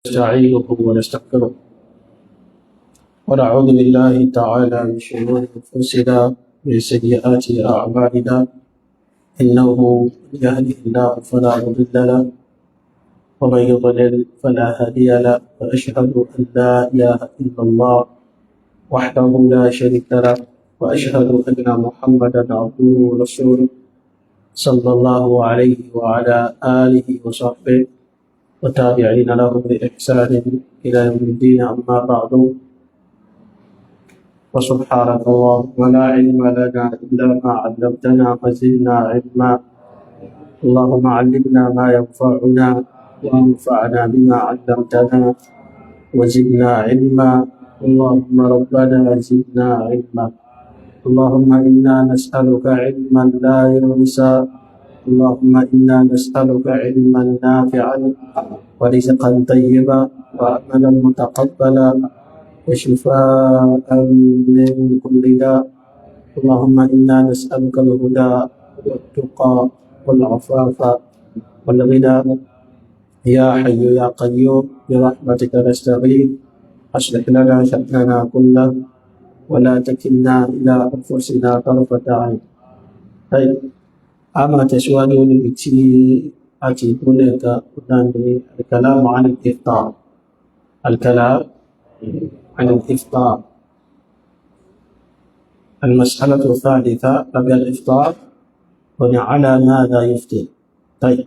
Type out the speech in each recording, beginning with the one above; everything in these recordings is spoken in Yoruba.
نستعينه ونستغفره ونعوذ بالله تعالى من شرور انفسنا ومن سيئات اعمالنا انه من يهده الله فلا مضل له ومن يضلل فلا هادي له واشهد ان لا اله الا الله وحده لا شريك له واشهد ان محمدا عبده ورسوله صلى الله عليه وعلى اله وصحبه وتابعين له بإحسان إلى يوم الدين. أما بعد وسبحانك اللهم لا علم لنا إلا ما علمتنا وزدنا علما. اللهم علمنا ما ينفعنا وانفعنا بما علمتنا وزدنا علما. اللهم ربنا زدنا علما. اللهم إنا نسألك علما لا ينسى. اللهم إنا نسألك علما نافعا ورزقا طيبا وعملا متقبلا وشفاء من كل داء. اللهم إنا نسألك الهدى والتقى والعفاف والغنى. يا حي يا قيوم برحمتك نستغيث أصلح لنا شأننا كله ولا تكلنا إلى أنفسنا طرفة عين. طيب أما تسواني بتي أتي هناك الكلام عن الإفطار. الكلام عن الإفطار. المسألة الثالثة قبل الإفطار هنا على ماذا يفطر. طيب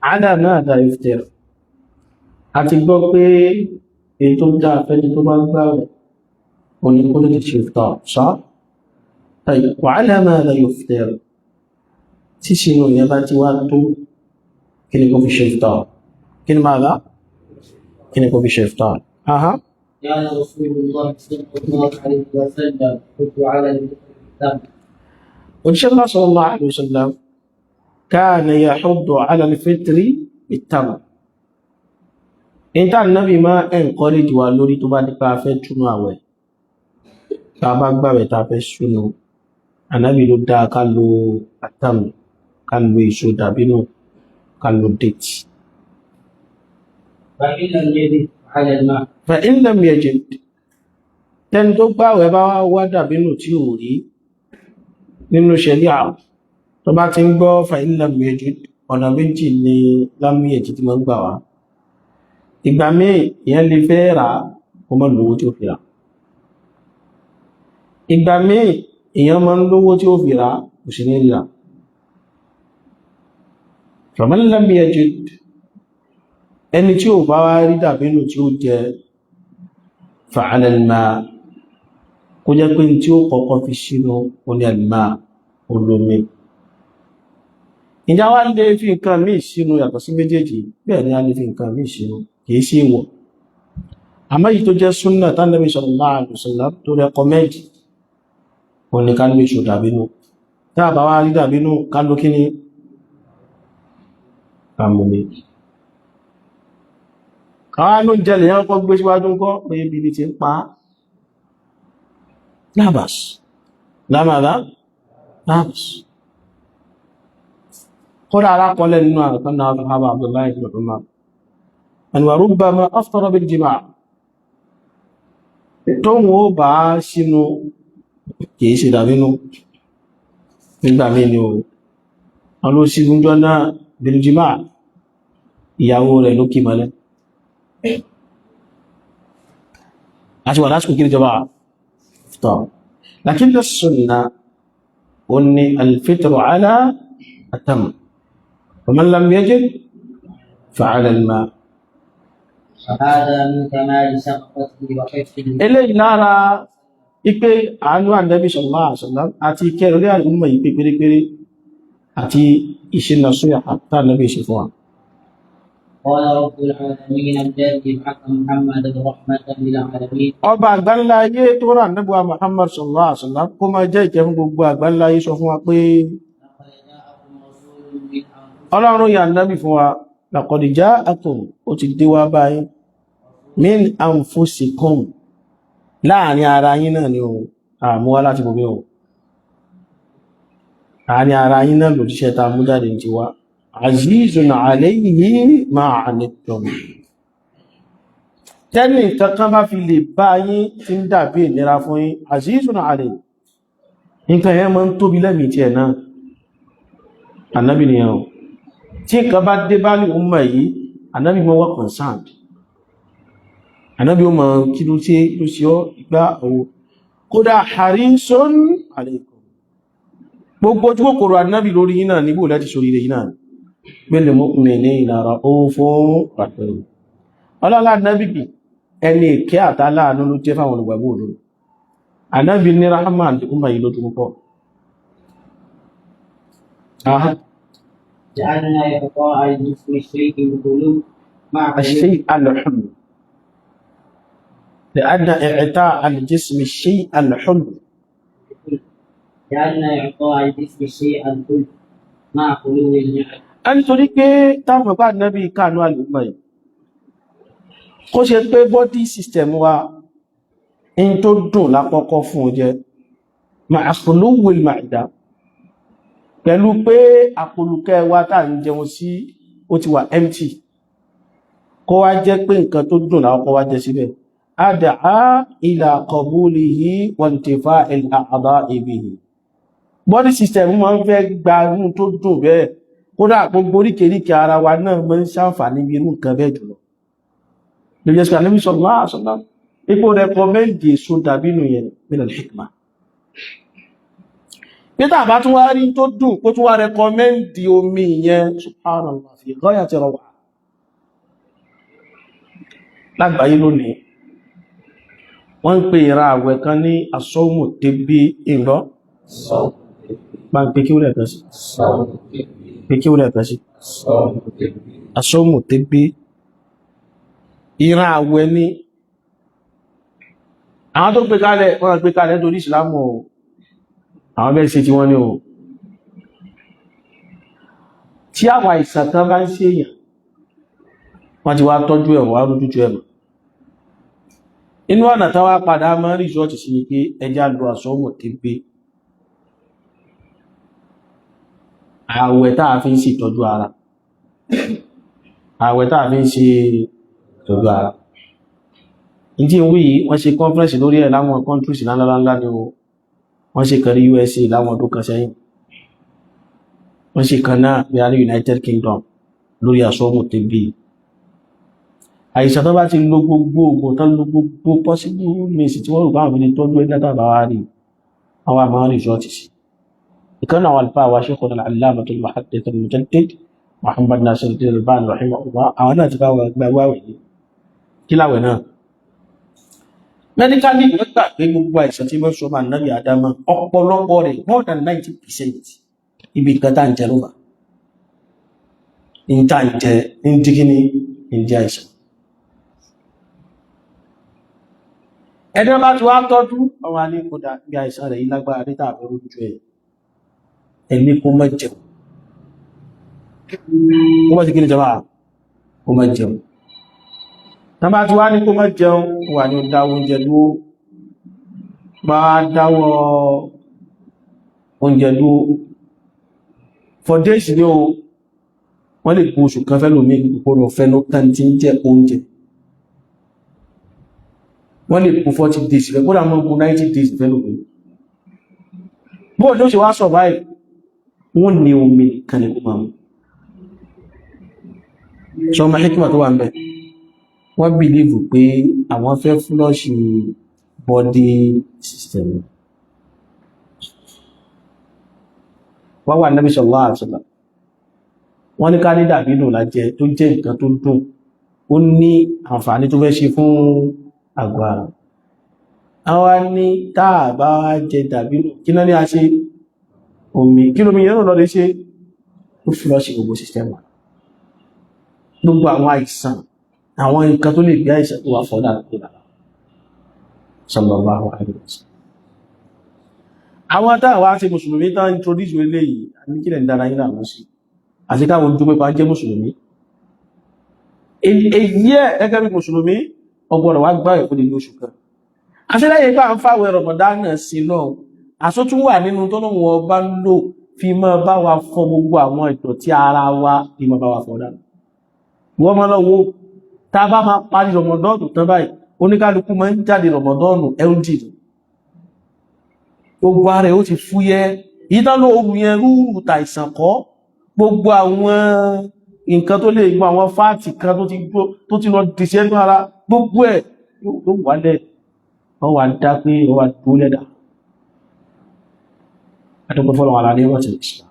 على ماذا يفطر. àti gbọ́ pé èyí tó dáa fẹ́ni tó bá gbààwẹ̀ òní kó lè ṣe ìfطار صح. طيب وعلى ماذا يفطر. tí sínú yẹn bá ti wá tó kí ni kó fi ṣe ìfطار. kí ni ماذا kí ni kó fi ṣe ìfطار. قال رسول الله صلى الله عليه وسلم كنت على الإفطار. والشيخ صلى الله عليه وسلم كان يحض على الفطر بالتمر. انت النبي ما encourage wa lórí tó bá di pé a fẹ́ túnú àwẹ̀ tá bá gbààwẹ̀ tá fẹ́ túnú. Ànábì ló dá ká lo atam, ká lo èso dàbínù, ká lo date. فإن لم يجد على الماء. فإن لم يجد tẹni tó gbààwẹ̀ bá wá dàbínù tí ò rí nínú ṣẹ̀ríà tó bá ti ń gbọ́ فإن لم يجد ọ̀nà méjì ni lámúyẹ̀ tí máa ń gbà wá. ìgbà míì ìyẹn lè fẹ́ rà kó mọ́ lówó tí ó fi rà. ìgbà míì ìyẹn máa ń lówó tí ó fi rà kò sí ní rà. فمن لم يجد ẹni tí ò bá wá rí dàbínù tí ó jẹ فعلى الماء kó jẹ́ pé tí ó kọ́kọ́ fi sínú oní الماء olómi. ìjà wá lè fi nǹkan míì sínú yàtọ̀ sí méjèèjì bẹ́ẹ̀ ni a lè fi nǹkan míì sínú kìí sí ìwọ̀. àmọ́ èyí tó jẹ́ súnnà tánàbí sallallahu alaihi wasallam tó rẹkọmẹ́ndì wọn ni ká lè ṣò dàbínú. tá a bá wá rí dàbínú ká ló kí ni kàmùmí. káwá ló ń jẹlẹ̀ yẹn kọ́ gbé síwájú ń kọ́ pé ibi ti ń pa lábàs lámàdá lábàs. kódà alákọọ́lẹ̀ nínú àrùkan náà tó hábà Abdullahi ibn Umar an wa rubbama aftara bil jima' tó wọ́n bá sínú kìí ṣe dàbínú nígbà mí ni o wọn ló sí gúnjọ́ náà bil jima' ìyàwó rẹ̀ ló kí mọ́lẹ̀ àti wà lásìkò kí ní jọba tọ́. lakin as-sunnah ó ní al-fitru ala at-tamr ومن لم يجد فعلى الماء. هذا من كمال شفقته وحفظه. eléyìí lára ipé àánú Ànábì sallallahu alaihi wasallam àti ìkẹrẹ̀lẹ́ àìmọ̀ ìpé pérépéré àti ìṣẹ́nà sóyà àtà Ànábì ṣe fún wa. قال رب العالمين الذي بعث محمدا رحمة للعالمين. ọba àgbáńlá ayé tó rà Ànábì wa Muhammad sallallahu alaihi wasallam kó máa jẹ́ ìkẹ́ fún gbogbo àgbáńlá ayé sọ fún wa pé لقد جاءكم رسول من ọlọ́run yà nábì fún wa laqad ja'akum ó ti dé wá báyìí min anfusikum láàrin ara yín náà ni o àmúwá láti bòmí o àárín ara yín náà lòdíṣẹ́ ta mú jáde ti wá azizun alayhi ma anittum tẹ́nì kankan bá fi lè bá yín tí ń dàbí ìnira fún yín azizun alayhi nǹkan yẹn máa ń tóbi lẹ́mìí tí ẹ̀ náà ànábì nìyẹn o tí nǹkan bá dé bá ní ọmọ yìí ànábì mọ́ wà concerned ànábì ó mọ̀ kí ló tí ló sí ọ́ ìgbà ọwọ́ kódà harisun alaykum gbogbo ojú kòkòrò ànábì lórí yín náà níbò láti sórí rẹ̀ yín náà bil mu'minina ra'ufun rahim ọlọ́lá ànábì bí ẹni ìkẹ́ àtàláàánú ló jẹ́ fáwọn olùgbàgbọ́ òdodo ànábì ní rahman ti kúmọ̀ yìí ló tún pọ̀ جعلنا إعطاء الجسم الشيء القلوب مع الشيء الحلو لأن إعطاء الجسم الشيء الحلو جعلنا إعطاء الجسم الشيء القلوب مع قلوب النعم ẹni torí pé táwọn bá nábi kánú àlùmọ̀ yìí kó ṣe pé body system wa in tó dùn lápọ́kọ́ fún oúnjẹ ma'a khuluwil ma'ida pẹ̀lú pé àpòlùkẹ́ wa tàà ń jẹun sí ó ti wà empty kó wá jẹ́ pé nǹkan tó dùn lápọ́kọ́ wá jẹ síbẹ̀ ad'a ila qabulihi wa intifa'il a'da'i bihi body system máa ń fẹ́ gba inú tó dùn bẹ́ẹ̀ kódà gbogbo oríkèríkè ara wa náà mọ́ ń ṣàǹfààní bí irú nǹkan bẹ́ẹ̀ jùlọ lè jẹ́ sí Ànábì sallallahu alaihi wasallam ipò rẹ̀kọ́mẹ́ndì èso dàbínú yẹn min al-hikma pítà bá tún wá rí tó dùn kó tún wá rẹ̀kọ́mẹ́ndì omi yẹn subhanallah fi ghayati raw'a lágbàáyé lónìí wọ́n ń pè ìra àwẹ̀ kan ní asọ́mù tẹ́bí ìlọ́ bá ń pè kí ó lẹ́ẹ̀kan sí asọ́mù tẹ́bí ìran àwẹ̀ ní àwọn tó gbé kalẹ̀ wọ́n gbé kalẹ̀ torí ìsìlámù o àwọn bẹ́ẹ̀ ṣe tí wọ́n ní o tí àwọn àìsàn kan bá ń ṣe èèyàn wọ́n ti wá tọ́jú ẹ̀wọ̀n wá rújújú ẹ̀mọ̀ inú ọ̀nà táwà padà mọ́ ríṣọ́ọ̀tì sí ni pé ẹjá lo asọ́mù tẹ́bí àwẹ̀ táà fi ń ṣe ìtọ́jú ara àwẹ̀ táà fi ń ṣe ìtọ́jú ara ìdí ìwé yìí wọ́n ṣe conference lórí ẹ̀ láwọn countries ńláńlá ni o wọ́n ṣe kan ní USA láwọn ọdún kan sẹ́yìn wọ́n ṣe kan náà bí i United Kingdom lórí asọ́mù tẹ́bí àìsàn tó bá ti lo gbogbo ogun tán lo gbogbo possible means tí wọ́n rò bá àwọn ìbílẹ̀ tọ́jú ẹgbẹ́ tàbí wá rí àwọn àmọ́ resort sí ìkan àwọn alfa wa Shaykhuna al-Allamatul Muhaddith al-Mujaddid Muhammad Nasiruddin Al-Albani rahimahullah àwọn náà ti bá wà gbàgbàwẹ̀ yìí kí láwẹ̀ náà medically wọ́n gbà pé gbogbo àìsàn tí wọ́n sọ máa nábi àdámá ọ̀pọ̀lọpọ̀ rẹ̀ more than 90% ibi kan tá ń jẹ lóba in tá ń jẹ in dígíní in jẹ àìsàn ẹni bá ti wá tọ́jú ọwọ́ ní kódà bí àìsàn rẹ̀ yìí lágbára ní tàbí ojú ẹ̀ ẹni kó má jẹun kó má ti kí ní jẹun kó má jẹun tán bá ti wá ní kó má jẹun wà ní dáwọ́ oúnjẹ dúó bá dáwọ́ oúnjẹ dúó for days ní o wọ́n lè kó oṣù kan fẹ́ lómi ìpòrò fẹ́nu tán tí ń jẹ oúnjẹ wọ́n lè kó 40 days rẹ̀ kó dà mọ́ kó 90 days fẹ́ lómi bóò ló ṣe wá survive wọ́n ní omi kan ní kó máa mú ṣọ ma hikima tó wà ń bẹ wọ́n believe pé àwọn fẹ́ flush body system wọ́n wà Nabi sallallahu alaihi wasallam wọ́n ní ká ní dàbínù lájẹ tó jẹ́ nǹkan tó dùn ó ní àǹfààní tó fẹ́ ṣe fún àgọ́ ara àwọn ní táà bá jẹ dàbínù kí náà ní a ṣe omi kí lómi yẹn lọ lè ṣe ó flush gbogbo system wa gbogbo àwọn àìsàn àwọn nǹkan tó lè bí àìsàn tó wà fọ́dá tó dára sallallahu alaihi wasallam àwọn táà wá ṣe mùsùlùmí tán introduce eléyìí ní kílẹ̀ ń dára yìí àwọn sí àti káwọn dúpẹ́ pa jẹ́ mùsùlùmí èyí ẹ̀ gẹ́gẹ́ bí mùsùlùmí ọgbọ̀rọ̀ wá gbá ẹ̀kọ́ nínú oṣù kan aṣẹ́lẹ́yìn bá ń fàwẹ̀ Ramadan sí náà àsótún wà nínú tó lóun ọba ń lò fi mọ́ bá wa fọ gbogbo àwọn ìdọ̀tí ara wa fi mọ́ bá wa fọ dáa wọ́n mọ́ lọ́wọ́ tá bá máa parí Ramadan tán báyìí oníkálukú máa ń jáde Ramadan LG gbogbo ara ẹ̀ ó ti fúyẹ́ ìdánlò oòrùn yẹn rúrù tàìsàn kọ́ gbogbo àwọn nǹkan tó lè gbọ́ àwọn fáàtì kan tó ti lọ dìṣẹ́ ní ara gbogbo ẹ̀ yóò wálẹ̀ wọ́n wà dá pé wọ́n wà tó lẹ́dà àtọ́gbọ́ fọ́lọ̀ ara ní ọ̀tẹ̀ Islam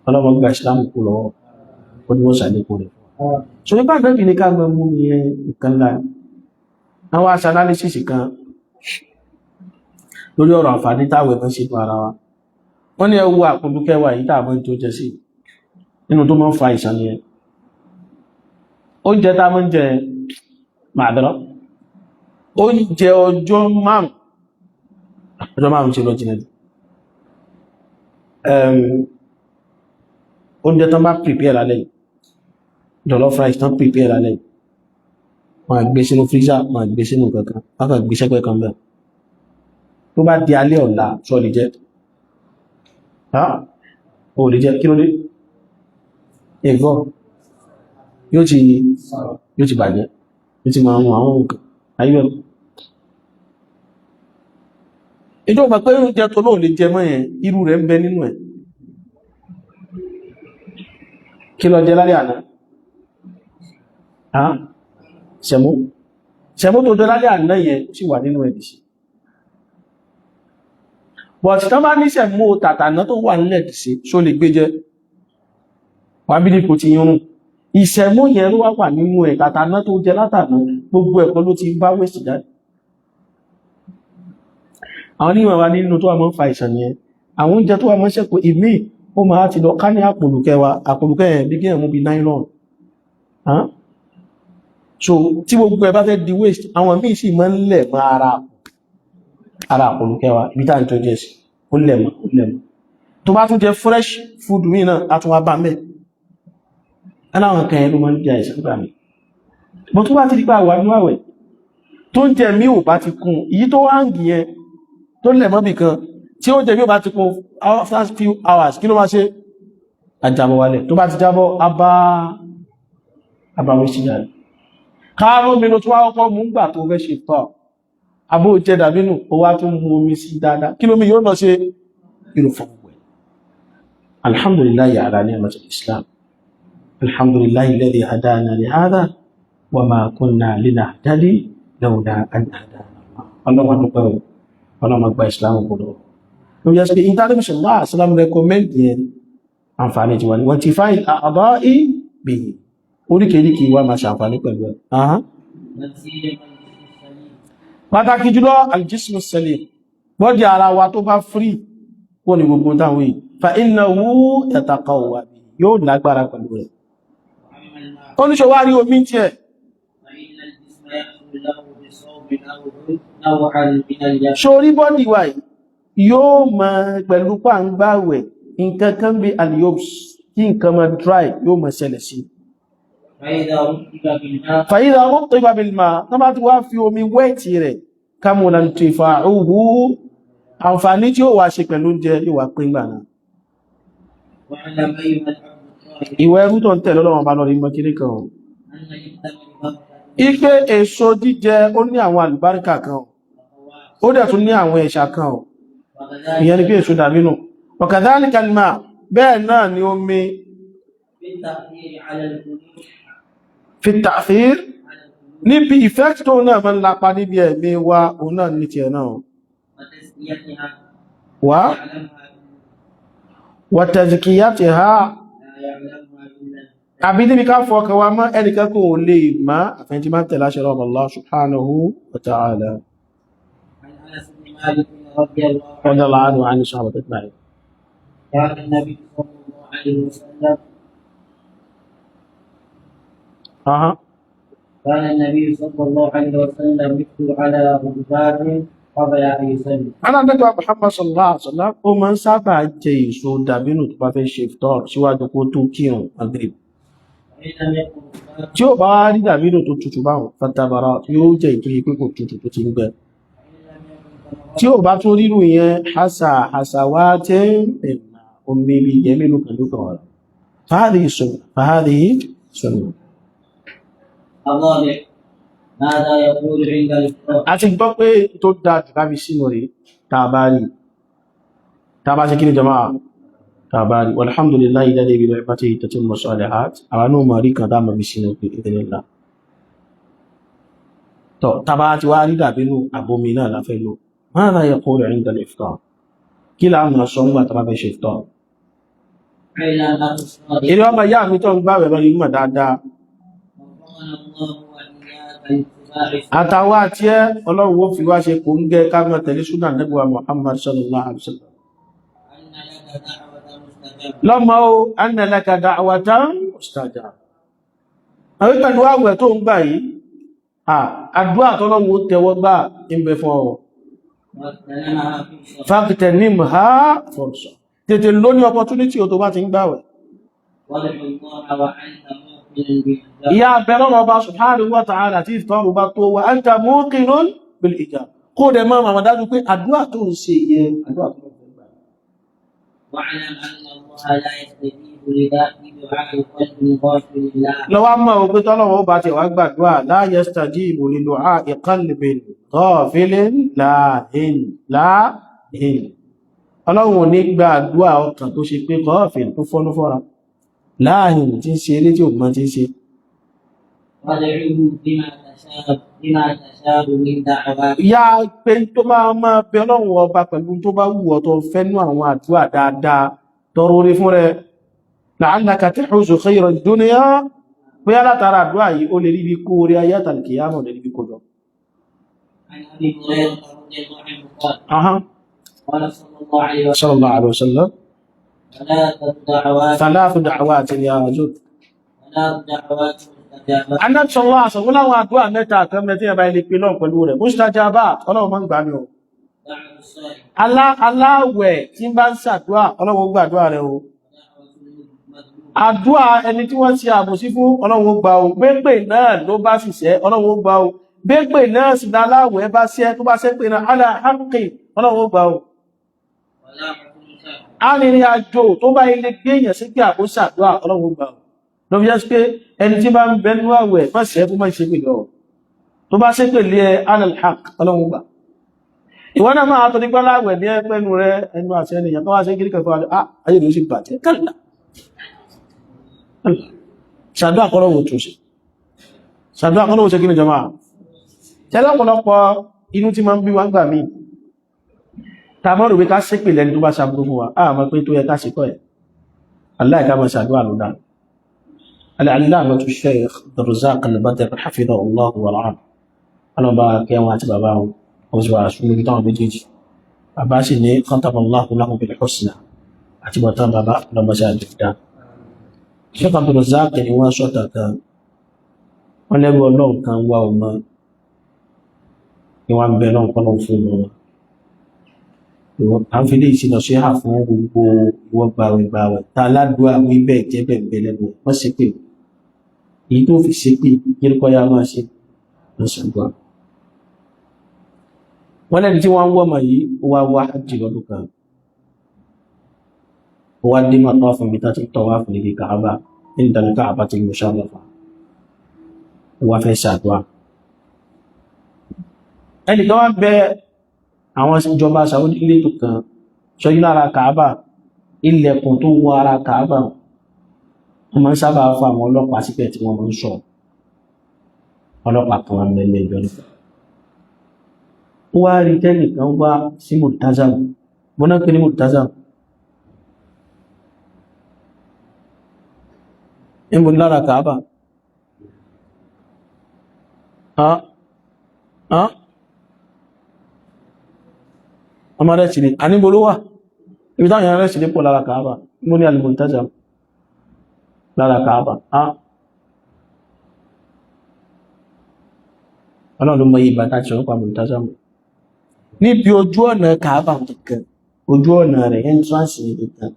ọlọ́mọ gba Islam kú lọ́wọ́ ó ní wọ́n sàlékò rẹ̀ so nípa àgbẹ́bì ní ká mọ́ mú yẹn nǹkan láì àwọn aṣe analysis kan lórí ọ̀rọ̀ àǹfààní táwẹ̀ mọ́ sí ara wa wọ́n ní ẹwú àpòlúkẹwà yìí tààmọ́ tó jẹ sí nínú tó mọ́ fa ìṣàn yẹn oúnjẹ tá mọ́ jẹ màdọ́rọ́ oúnjẹ ọjọ́ márùn ṣe lọ jìnà jù oúnjẹ tán bá prepare lálẹ́ jollof rice tán prepare lálẹ́ wọ́n gbé sínú freezer wọ́n gbé sínú kankan wọ́n kàn gbé sẹ́gbẹ́ kan bẹ́ẹ̀ tó bá di alẹ́ ọ̀la sọ lè jẹ́ ó lè jẹ́ kí ló dé ẹ̀gọ́ yóò ti bàjẹ́ yóò ti máa mú àwọn nǹkan ayé ìjọ ọmọ pé oúnjẹ tó lóò lè jẹ mọ́ yẹn irú rẹ̀ ń bẹ nínú ẹ̀ kí ló jẹ lálẹ́ àná ṣẹ̀mú tó jẹ lálẹ́ àná yẹn sì wà nínú ẹ̀ dìṣì but tán bá ní ṣẹ̀mú tàtàná tó wà nílẹ̀ dìṣì ṣó lè gbé jẹ wà bí dípò ti yúnrún ìṣẹ̀mú yẹn ló wà nínú ẹ̀ tàtàná tó jẹ látàná gbogbo ẹ̀kọ́ ló ti bá wẹ̀sì jáde àwọn onímọ̀ wa nínú tó wà mọ́ fa ìṣàn yẹn àwọn oúnjẹ tó wà mọ́ ṣẹ́kù ìmí ó máa ti lọ ká ní àpòlùkẹ́ ẹ̀ bí kí ẹ̀mú bí nylon so tí gbogbo ẹ bá fẹ́ di waste àwọn míì sì máa ń lẹ̀ mọ́ ara àpòlùkẹ́ wa ibi tá ń tó jẹ́ sí ó lẹ̀ mọ́ tó bá tún jẹ fresh food míì náà a tún wá bá mẹ́ aláwọn kan ẹ̀ ló máa ń jẹ àìsàn gbà mí bọ́ tó bá ti dípa wà ní àwẹ̀ tó ń jẹ mí ò bá ti kún èyí tó wá ń gìyẹn tó lẹ̀ mọ́bì kan tí ó jẹ bí ó bá ti kún after few hours kí ló máa ṣe àjàbọ̀ wálẹ̀ tó bá ti jábọ̀ abáwé sí jáde káàrùn mínú tó wá ọkọ̀ mú gbà tó fẹ́ ṣe tọ́ abó jẹ́ dàbínú ó wá tún mú omi sí dáadáa kí lómi yóò lọ ṣe irú fọ́gbẹ̀ alhamdulillahi ala ni'matil islam alhamdulillahi alladhi hadana li hadha wa ma kunna linahtadi lawla an hadana ọlọ́wọ́n dúpẹ́ ọlọ́mọ gba ìsìláàmù kúrò ló yẹ́ sí international law islam recommend yẹn àǹfààní ti wà ní wọ́n ti fáìl àbá ìbí oríkèríkì wà máa ṣàǹfààní pẹ̀lú ẹ̀ pàtàkì jùlọ aljismu salim bọ́dì ara wa tó bá free wọ́n ni gbogbo táwọn yìí fa innahu yataqawwa yóò lágbára pẹ̀lú rẹ̀ oníṣòwárí omi tí ẹ̀ ṣorí bọ́dì wà yóò mọ̀ pẹ̀lú pàǹgbàwẹ̀ nǹkan kan bí aliyobs kí nǹkan mọ̀ dry yóò mọ̀ ṣẹlẹ̀ sí fàyídà rúkìbà bilma tó bá ti wá fi omi wẹ́ẹ̀tì rẹ̀ kàmùnà tí fa òhú àǹfààní tí ó wà ṣe pẹ̀lú oúnjẹ yóò wà pín gbà náà ìwẹ̀ ẹrú tó ń tẹ̀lé Ọlọ́run bá lọ rí mọ́ kiri kan ipé èso jíjẹ ó ní àwọn àlùbáríkà kan ó dẹ̀ tún ní àwọn ẹ̀ṣà kan ìyẹn ni pé èso dàbínù ọ̀kadhalika al-ma bẹ́ẹ̀ náà ni omi fi ta'thir níbi effect tó náà mọ́ lápá níbi ẹ̀mí wa òun náà ní ti ẹ̀ náà wa tazkiyatiha àbí níbi ká fọkàn wa mọ́ ẹnìkan kò lè má àfẹ́ntí máa tẹ̀lá ṣe rọ́bà Allah subhanahu wa ta'ala radiyallahu anhu wa 'an as-sahabati ajma'in. كان النبي صلى الله عليه وسلم كان النبي صلى الله عليه وسلم يكتب على غرفات قبل أن يسلم. أنا نبي محمد صلى الله عليه وسلم ومن سابع جيسو دابينو تبافي شيفتار síwájú kó tó kírun Maghrib. فإن لم يكن Tí ó bá wá rí dàbínù tó tutù báwọn fatabara yóò jẹ́ ìtòrí pé kò tutù tó ti ń gbẹ. Tí ó bá tún rírù yẹn hasawa tẹ́ ẹ̀nà omi bí jẹ́ mélòó kan ló kàn wà. فهذه سنة. الرابع ماذا يقول عند الإفطار؟ A ti gbọ́ pé tó dáa jù káfí sínú rẹ̀ tàbárí. Tàbá ṣe kí ni jama'a? Tàbárí. Walhamdulillahi alladhi bi ni'matihi tatimmu salihat. Àwọn náà mọ̀ rí kan dáa mọ̀ bí sínú pé ìdílélá. Tọ́ tàbá ti wá rí dàbínú àbomi náà láfẹ́ lò. ماذا يقول عند الإفطار؟ Kí la mọ̀ sọ ńgbà tàbá fẹ́ ṣe iftar? اعلم أن الصادق Èrè ọmọ ìyá mi tó ń gbáwẹ̀ lọ yìí mọ̀ dáadáa. وفقنا الله وإياك لاتباع Àtàwọn àti ẹ́ Ọlọ́run ó fi wá ṣe kò ń gẹ́ ká mọ̀ tẹ̀lé súnà Ànábì wa Muhammad sallallahu alaihi wasallam. أن لك دعوة مستجابة. Lọ́mọ o, anna laka da'watan mustajaba. Àwọn pẹ̀lú àwẹ̀ tó ń gbà yìí, àdúrà tọ́lọ́run ó tẹ́wọ́ gbà ń bẹ fún ọ. واغتنمها في الصلاة. Fagtanimha fursa. Tètè ló ní opportunity o tó bá ti ń gbàwẹ̀. وادع الله وأنت موقن بالإجابة. Ìyá bẹ̀rẹ̀ ọba subhanahu wa ta'ala tí ìfọ́rù bá tó wa anta muqinun bil ijaba. Kó dẹ̀ máa màmá dájú pé àdúrà tó ń ṣe yẹ àdúrà tó ń gbà. واعلم أن الله لا يستجيب لدعاء قلب غافل الله. Lọ́wọ́ mọ̀ òpin tọ́lọ́wọ́ bá ti wá gbàdúrà la yastajibu li du'a'i qalbin ghafilin láàhìn. Ọlọ́run ò ní gba àdúrà ọkàn tó ṣe pé ghafil tó fọ́nú fọ́ra. Láàhìn tí ń ṣe eré tí ò mọ́ tí ń ṣe. وادعوه بما تشاء من دعوات. Ìyá pé tó máa bẹ Ọlọ́run ọba pẹ̀lú tó bá wù ọ́ tó fẹ́nú àwọn àdúrà dáadáa tọrọ orí fún rẹ̀. La'allaka tahuzu khayra ad-dunya bóyá látara àdúrà yìí ó lè rí bí kó orí ayé àtàlùkìyàmọ̀ lè rí bí kó jọ. عن أبي هريرة رضي الله عنه قال Aha. قال صلى الله عليه وسلم Sallallahu alaihi wasallam. ثلاث دعوات Thalathu da'awatin ya Jud. ثلاث دعوات مستجابات. Annabi sallallahu alaihi wasallam láwọn àdúrà mẹ́ta kan mẹ́tí ẹ̀bá ilé pé náà pẹ̀lú rẹ̀. Mustajabat, Ọlọ́run máa ń gbà mí o. دعوة الصائم Aláwẹ̀ tí ń bá ń ṣàdúrà, Ọlọ́run gbàdúrà rẹ̀ o. ودعوة المظلوم. Àdúrà ẹni tí wọ́n ṣe àbòsí fún Ọlọ́run gbà o. Gbégbè náà ló bá sì ṣẹ́, Ọlọ́run gbà o. Gbégbè náà sì ní aláwẹ̀ bá ṣẹ́ tó bá ṣẹ́ pé náà ala haqqi, Ọlọ́run gbà o. ودعوة المسافر. Arìnrìn àjò tó bá ilé gbé èèyàn sí pé àbòsí àdúrà Ọlọ́run gbà o. Lọ fi jẹ́ pé ẹni tí bá ń bẹ nínú àwẹ̀ má ṣe fún má ṣe pè lọ. Tó bá ṣe pè lé ala al-haqq, Ọlọ́run gbà. Ìwọ́n náà máa tọ́ nípa láwẹ̀ ní ẹgbẹ́nu rẹ ẹnu àti ẹnìyàn tó wá ṣe kíríkà fún ayé ló sì bàjẹ́ kálà. Ṣàdúrà kọ́lọ́wọ́ tó ṣe. Ṣàdúrà kọ́lọ́wọ́ ṣe kí ni jọmọ́. Tẹ́lẹ̀ ọ̀pọ̀lọpọ̀ inú tí máa ń bí wá gbà mí. Tàbọ̀ rò pé ká ṣépè lẹ́ni tó bá ṣàbúrú fún wa, àmọ́ pé tó yẹ ká ṣe kọ́ ẹ̀. Allah ká máa ṣàdúrà ló dá. Al-Allamah Shaykh Abdurrazzaq Al-Badr hafidhahullahu wa ra'ah. Ọlọ́ba kẹwọn àti bàbá wọn, ó sì wà ṣúgbọ́n táwọn méjèèjì. Bàbá sì ní khatamallahu lahu bil husna àti bọ̀tán bàbá lọ́mọ sí àjẹ́dá. Shaykh Abdurrazzaq ni wọ́n sọ́tà kan, wọ́n lẹ́rú Ọlọ́run kan wá ọmọ ni wọ́n bẹ lọ́n kọ́nà fún ọmọ. À ń fi lè ṣe lọ sí hà fún gbogbo ìwọ́ gbàwẹ̀ tá aládùúgbò àwọn ibẹ̀ jẹ́ bẹ̀rẹ̀ lẹ́nu wọ́n ṣe pé èyí tó fi ṣe pé kíríkọ́ ya máa ṣe lọ́sàgbà. Wọ́n lẹ́ni tí wọ́n ń wọ́mọ̀ yìí ó wá wá hajji lọ́dún kan. Ó wá dé máa tọ́wọ́ fún mi tá ti tọ́wọ́ fún níbi Kàábà ní ìdánù Kàábà ti mú ṣàlọ́fà. Ó wá fẹ́ ṣàdúrà. Ẹnìkan wá bẹ àwọn ìjọba Saudi ilé tó kan ṣọ́jú lára Kàábà, ilẹ̀kùn tó wọ ara Kàábà. Wọ́n máa ń sábà fún àwọn ọlọ́pàá síbẹ̀ tí wọ́n máa ń sọ. Ọlọ́pàá kan wá mẹ́lẹ̀ ìjọ nípa. Ó wá rí tẹ́lì kan wá sí Multazam. Mo náà pè ní Multazam. Níbo ni lára Kàábà? Ọmọ rẹ̀ ṣìlẹ̀, a níbo ló wà? Ibi táwọn èèyàn rẹ̀ ṣìlẹ̀ pọ̀ lára Kàábà. Níbo ni al-Multazam? Lára Kàábà. Ọlọ́run ló mọ iye ìbátá ṣe ọ̀pá Multazam. níbi ojú ọ̀nà Kaaba nìkan ojú ọ̀nà rẹ̀ entrance nìkan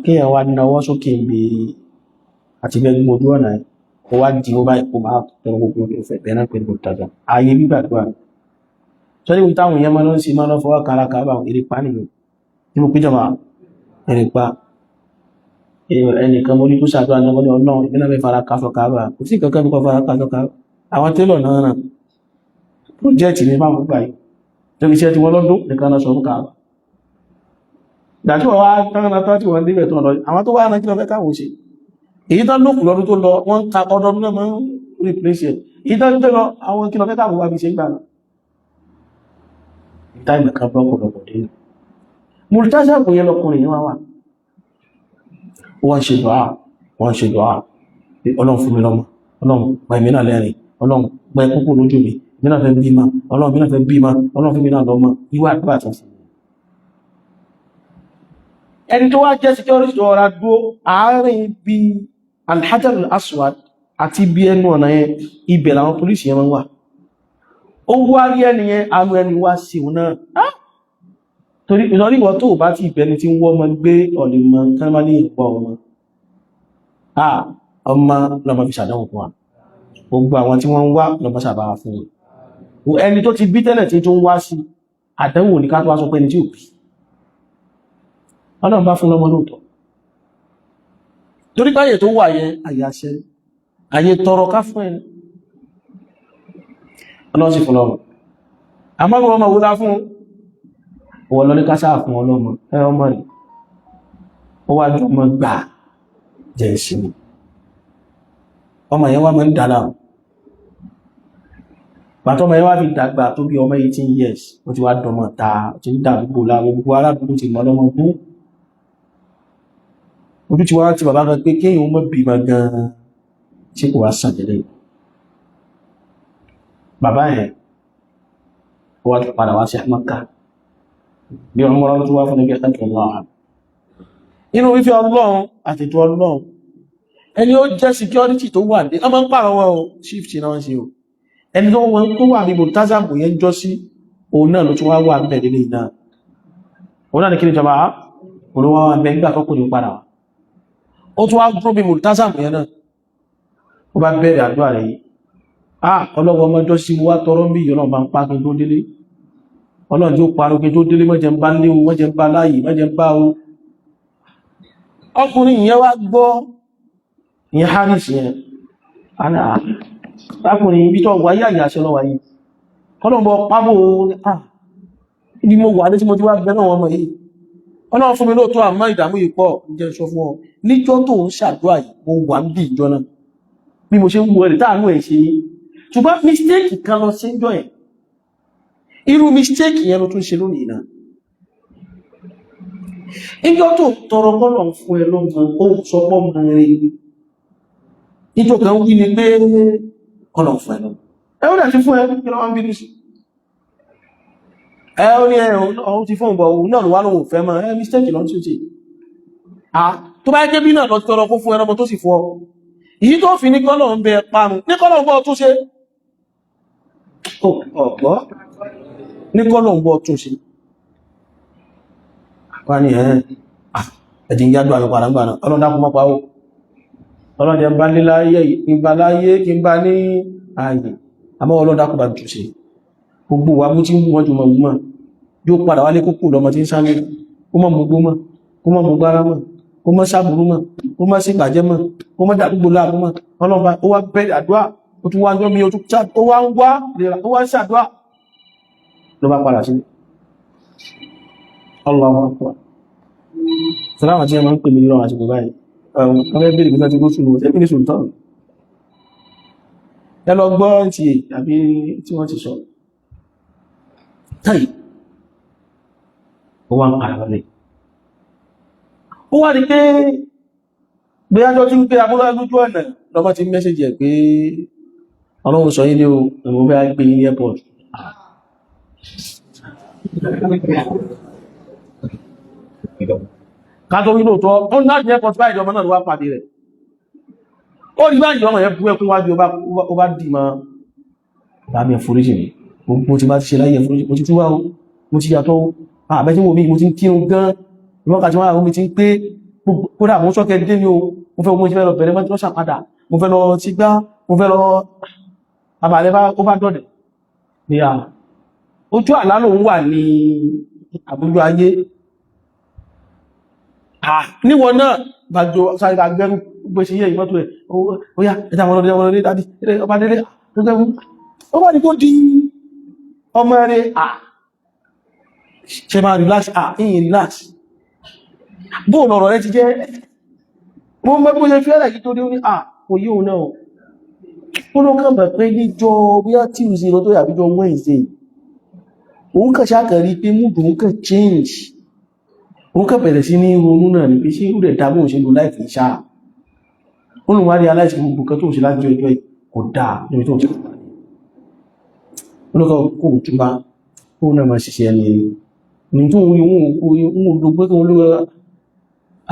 kí ẹ̀ wá náwọ́ sókè ibi àti bẹ́ẹ̀ ojú ọ̀nà ẹ̀ kó wá di ó báyìí kó máa tọrọ gbogbo ìfẹ́ bẹ́ẹ̀ náà pẹ̀lú ìtajà ààyè gbígbàdúrà sọ ní táwọn èèyàn máa ń ṣe máa ń fọwọ́ kára Kaaba ìrìpá nìyẹn tí mo péjọ máa ìrìpá ẹnìkan mo ní tó ṣàdúrà náà wọ́n ní ọ̀nà ìbínú fẹ́ fara kásọ Kaaba kò sí kankan nípa fara kásọ Kaaba àwọn télọ̀ náà náà pọ́jẹ́ẹ̀tì ní máa ń gbà yìí tó fi iṣẹ́ tí wọ́n lọ́dún nìkan náà sọ fún Kaaba ìdájú wọ́n wá tán tí wọ́n débẹ̀ tó lọ àwọn tó wá náà kí lọ fẹ́ káwọn ṣe èyí tán lókùn lọ́dún tó lọ wọ́n ń ka ọdọọdún náà máa ń replace ẹ̀ èyí tán tó lọ àwọn kí lọ fẹ́ káwọn wá fi ṣe gbà náà táìmù kan lọ́pọ̀lọpọ̀ dé mùrítàṣà kò yẹ lọkùnrin yẹn wá wà wọ́n ṣe dùá ọlọ́run fún mi lọ́mọ ọlọ́run gba ìmínà lẹ́rìn ọlọ́run gba ẹkúkú lójú mi ìmínà fẹ́ bímọ ọlọ́run ìmínà fẹ́ bímọ ọlọ́run fún mi náà lọ́mọ ìwà àdúrà tó fún ẹni tó wá jẹ́ security tó ọ̀rá dúó àárín bí Al-Hajar Al-Aswad àti bí ẹnu ọ̀nà yẹn ibẹ̀ làwọn polisi yẹn wà ó wá rí ẹni yẹn àánú ẹni wá sí òun náà torí ìlọrí ìwọ tó bá ti ìbẹni tí ń wọ́ ọmọ gbé ọ̀lẹ́mọ kánmá ní ìpọ̀ ọmọ lọmọ fi ṣàdánwò fún wa gbogbo àwọn tí wọ́n ń wá lọmọ ṣàbára fún wọn ẹni tó ti bí tẹ́lẹ̀ tí tó ń wá sí àdánwò ní ká tó wá sọ pé ẹni tí ò bí ọlọ́run bá fún lọ́mọ lóòtọ́ torí káyè tó wà yẹn àyàṣẹ àyè tọrọ ká fún ẹni ọlọ́run sì fún lọ́mọ àmọ́ ọmọ wúlá fún wọ́n lọ ní ká sáà fún ọlọ́mọ ọmọ rẹ̀ ó wá jọ mọ́ gbà jẹ́ ìsinmi ọmọ yẹn wá mọ́ ń dára pàtọ́ ọmọ yẹn wá fi dàgbà tó bí ọmọ 18 years ó ti wá dọmọ ta ti ń dàgbò láwọn gbogbo aládùúgbò ti mọ́ lọ́mọ bú ojú ti wá ti bàbá kan pé kéèyàn mọ́ bímọ gan-an tí kò wá sàjẹ́lẹ̀ bàbá yẹn ó wá padà wá sí Mẹ́kà bí ọmọ ọlọ́run tó wá fún ẹgbẹ́ ẹ̀kọ́ ọlọ́run inú wífẹ́ ọlọ́run àti ètò ọlọ́run ẹni ó jẹ́ security tó wà ní ọmọ ń pààrọ̀ wọn o shift náà ṣe o ẹni tó wà ní mọ̀tázàmù yẹn jọ sí òun náà ló tún wá wà bẹ̀rẹ̀ lè náà òun náà ní kí ni jọba olówó wà bẹ̀ nígbà tó kò ní padà ó tún wá gúrò bí mọ̀tázàmù yẹn náà ó bá bẹ̀rẹ̀ àdúrà rẹ̀ yìí ọlọ́wọ́ ọmọjọ́ sí wá tọrọ bí ìyọ́nà bá ń pàákin tó délé ọlọ́run tí ó parókè tó délé mọ́jẹ ń bá léwu mọ́jẹ ń bá láàyè mọ́jẹ ń bá o ọkùnrin ìyẹn wá gbọ́ ìyẹn Harris yẹn lákùnrin ibi tó wáyé àyàṣẹ lọ wáyé ọlọ́bọ̀ pábò ibi mo wà ní tí mo ti wá bẹ́rẹ̀ wọn mọ̀ yìí ọlọ́run fún mi lóòótọ́ àmọ́ ìdààmú yìí pọ̀ jẹ́ sọ fún ọ níjọ́ tó ń ṣàdúrà yìí mo wà ń bí ìjọ náà bí mo ṣe ń wọ rẹ̀ táàánú ẹ̀ ṣe ṣùgbọ́n mistake kan lọ sí ìjọ ẹ̀ irú mistake yẹn ló tún ṣe lónìí náà ìjọ tó tọrọ bọ́lọ̀ fún ẹ lọ́mọ ó sọ pọ́ mọ́ rẹ̀ ìjọ kan wí ni pé ọlọ́ fún ẹ lọ́mọ ẹ ó dẹ̀ ti fún ẹ kí lọ́wọ́ ń bí ní sí ẹ ó ní ọ̀hún ti fún ọ̀bọ̀ òun náà ló wá lóhun fẹ́ mọ́ ẹ mistake lọ tí ó ṣe tó bá jẹ́ bí náà lọ tọrọ kó fún ẹ lọ́mọ tó sì fún ọ ìyí tó fi ní kọ́lọ̀ ń bẹ parun ní kọ́lọ̀ ń bọ́ tó ṣe ọ̀pọ̀ ní kọ́lọ̀ ń bọ́ tó ṣe wá ní ẹ̀dìn yádùn àmì padà gbà náà ọlọ́dá kún mọ́pàá ó ọlọ́dẹ bá ní láyé ìgbà láyé kí n bá ní ààyè àmọ́ ọlọ́dá kún bá jù sí gbogbo wa mú tí wọ́n jù mọ̀ mọ́ yóò padà wálé kókù lọmọ tí ń sáré kó mọ́ mú gbó mọ́ kó mọ́ mú gbára mọ́ kó mọ́ sábúrú mọ́ kó mọ́ sí ìbàjẹ́ mọ́ kó mọ́ dàdúgbò láàmú mọ́ ọlọ́ba ó wá bẹ̀rẹ̀ àdúrà ó tún wá ń gbọ́mí ó wá ń wá ó wá ń ṣàdúrà ló bá padà sí Allahu Akbar sàlámà tí a máa ń pè mí lọ́wọ́ àti bàbá yìí ọmọ ẹgbẹ́ ìgbésà ti gósùn lọ ẹgbẹ́ ní sultan ẹ lọ gbọ́ ti àbí tí wọ́n ti sọ táyì ó wá ń padà wọlé ó wá rí pé bí ájọ́ tí ń pé abúlé lójú ọ̀nà lọ́mọ ti mẹ́sẹ̀jì ẹ̀ pé ọlọ́run sọ yí ní o ẹ̀mọ́ fẹ́ gbé ní airport kátó rí lóòtọ́ ó ń láti airport báyìí ọmọ náà ló wá pàdé rẹ̀ ó rí báyìí ọmọ yẹn bú ẹkún wájú ó bá dì mọ́ lábẹ́ foríjì mi mo ti bá ti ṣe láyé fún mo ti túwá o mo ti yàtọ̀ àbẹ́ tí mo bí mo ti ń kírun gan ìwọ́kàtí wọ́n àwọn mi ti ń pé kódà mo sọ́kẹ́ dé ní o mo fẹ́ mo ti fẹ́ lọ bẹ̀rẹ̀ mọ́ ṣàpadà mo fẹ́ lọ ti gbá mo fẹ́ lọ àbàlẹ́ ó bá dọ̀dẹ̀ ní à ojú àlá lòun wà ní àbújú ayé níwọ̀n náà bàjọ sáré gbẹ́rù gbèsè yẹ ìmọ́tò ẹ̀ ó yá ẹ̀dà wọn lọ́dẹ́ dádì ọba délé ó wà ní kó di ọmọ rẹ̀ ṣe máa relax ìyìn relax bóò lọ̀rọ̀ rẹ̀ ti jẹ́ mo mẹ́gbó ṣe fẹ́rẹ̀ yìí tó dé ní kò yíò náà ó ló kàn bẹ̀ pé níjọ bóyá Tuesday lọ tó yàbíjọ Wednesday òun kàn ṣákàrí pé múdù òun kàn change òun kàn bẹ̀rẹ̀ sí ní ronú náà ní pé ṣé ó rẹ̀ dábò ṣe lò láìpẹ́ ṣá olùwárí aláìsí gbogbo kan tó ń ṣe láti ọjọ́ kò dáa níbi tó ń ṣe olókọ̀ kò túnbá ó náà máa ṣiṣẹ́ ní tó ń rí ohun olùgbé kan olówó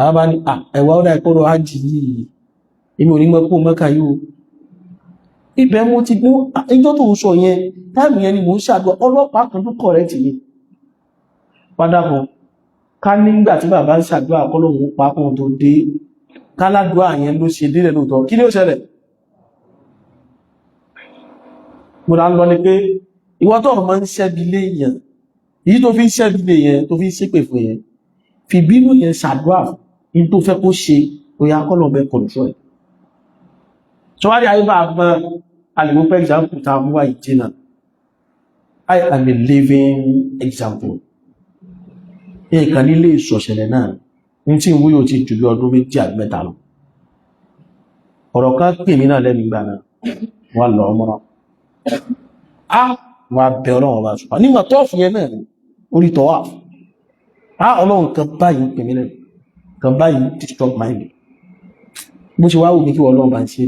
àbá ní ẹ̀wà ọ̀dá ìpọ́rọ̀ ájì yìí èmi ò ní mọ́ kó mẹ́ka yóò ibẹ̀ mo ti gbọ́ ẹjọ́ tó ń sọ yẹn táìmù yẹn ni mo ń ṣàdúrà ọlọ́pàá kan tó correct yìí padà kan ká nígbà tí bàbá ń ṣàdúrà kọ́lọ́hún pápọ̀ tó dé káládùá yẹn ló ṣe délẹ̀ lóòótọ́ kí ni ó ṣẹlẹ̀ mo rà ń lọ ni pé ìwọ tó ọmọ ń ṣẹ́bi lé yẹn èyí tó fi ń ṣẹ́bi lé yẹn tó fi ń ṣépè fún yẹn fi bínú yẹn ṣàdúrà ní tó fẹ́ kó ṣe òyà kọ́lọ̀ bẹ́ control ẹ̀ ṣọwárí ayé bá gbọ́n alìmọ́ pẹ́ example ta mú wá ìjìnà I am a living example ẹ̀ẹ̀kan nílé ìṣọ̀ṣẹ̀lẹ̀ náà ní tí ìwúyò ti jù bí ọdún 2 àbí 3 lọ ọ̀rọ̀ kan pè mí náà lẹ́nu ìgbà náà wọ́n lọ ọmọ wọ́n bẹ ọlọ́run bá ṣùgbọ́n nígbà tọ́ọ̀fù yẹn náà orí tọ́wà ọlọ́run kan báyìí pè mí lẹ́nu kan báyìí disturb mind bó ṣe wá wù mí kí ọlọ́run bá ń ṣe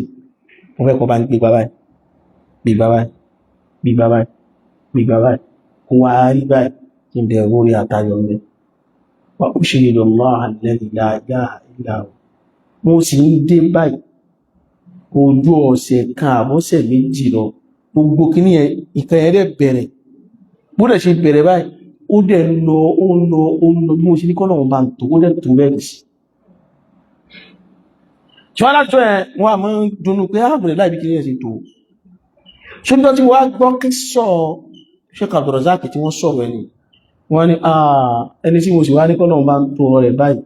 mo fẹ́ kọ́ bá ń gbégbá báyìí gbégbá báyìí gbégbá báyìí gbégbá báyìí kó wá rí báyìí kí n bẹ̀rù orí àtayọ̀ mi wà ó ṣe lè lọ alladhi la ilaha illa hu mo sì ń dé báyìí ojú ọ̀sẹ̀ kan àbọ̀sẹ̀ méjì lọ gbogbo kí ní ìkan ẹ̀rẹ́ bẹ̀rẹ̀ bó dẹ̀ ṣe bẹ̀rẹ̀ báyìí ó dẹ̀ lọ bí mo ṣe ní kọ́nà ọba tó ó dẹ̀ tó bẹ̀rẹ̀ sí ṣíwá látọ́ ẹ̀ wọ́n a máa ń dúnú pé ààbùrẹ̀ láìbí kí ní ẹ̀sìn tó ṣúgbọ́n tí wọ́n gbọ́ kí sọ Sheikh Abdulrazak tí wọ́n sọ̀rọ̀ ẹni wọ́n ní ẹni tí mo sì wá ní kọ́nà ọba tó rẹ̀ báyìí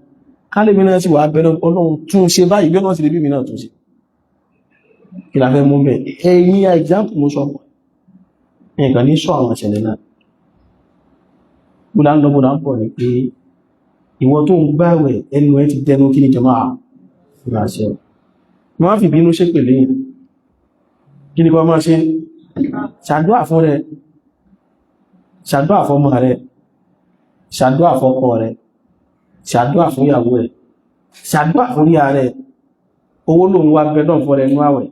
kálẹ̀ mi náà sì wà bẹ̀rẹ̀ ọlọ́run tún ṣe báyìí bí ọlọ́run sì lè bí mi náà tún ṣe kí la fẹ́ mú bẹ̀ ẹ̀yìn example mo sọ nǹkan ní sọ àwọn ìṣẹ̀lẹ̀ náà búdá ń lọ búdá ń pọ̀ ní pé ìwọ tó ń gbààwẹ̀ ẹnu ẹ ti dẹnu kí ní jẹmọ́ àfúrásẹ́ wọ́n fi bínú ṣe pèlé yìí kí ní kọ́ máa ṣe ṣàdúà fún rẹ̀ ṣàdúà fọ́mọ rẹ̀ ṣàdúà fọ́kọ rẹ̀ ṣàdúà fún ìyàwó rẹ̀ ṣàdúà fún ìyá rẹ̀ owó ló ń wá bẹ́lọ̀ fún rẹ̀ nú àwẹ̀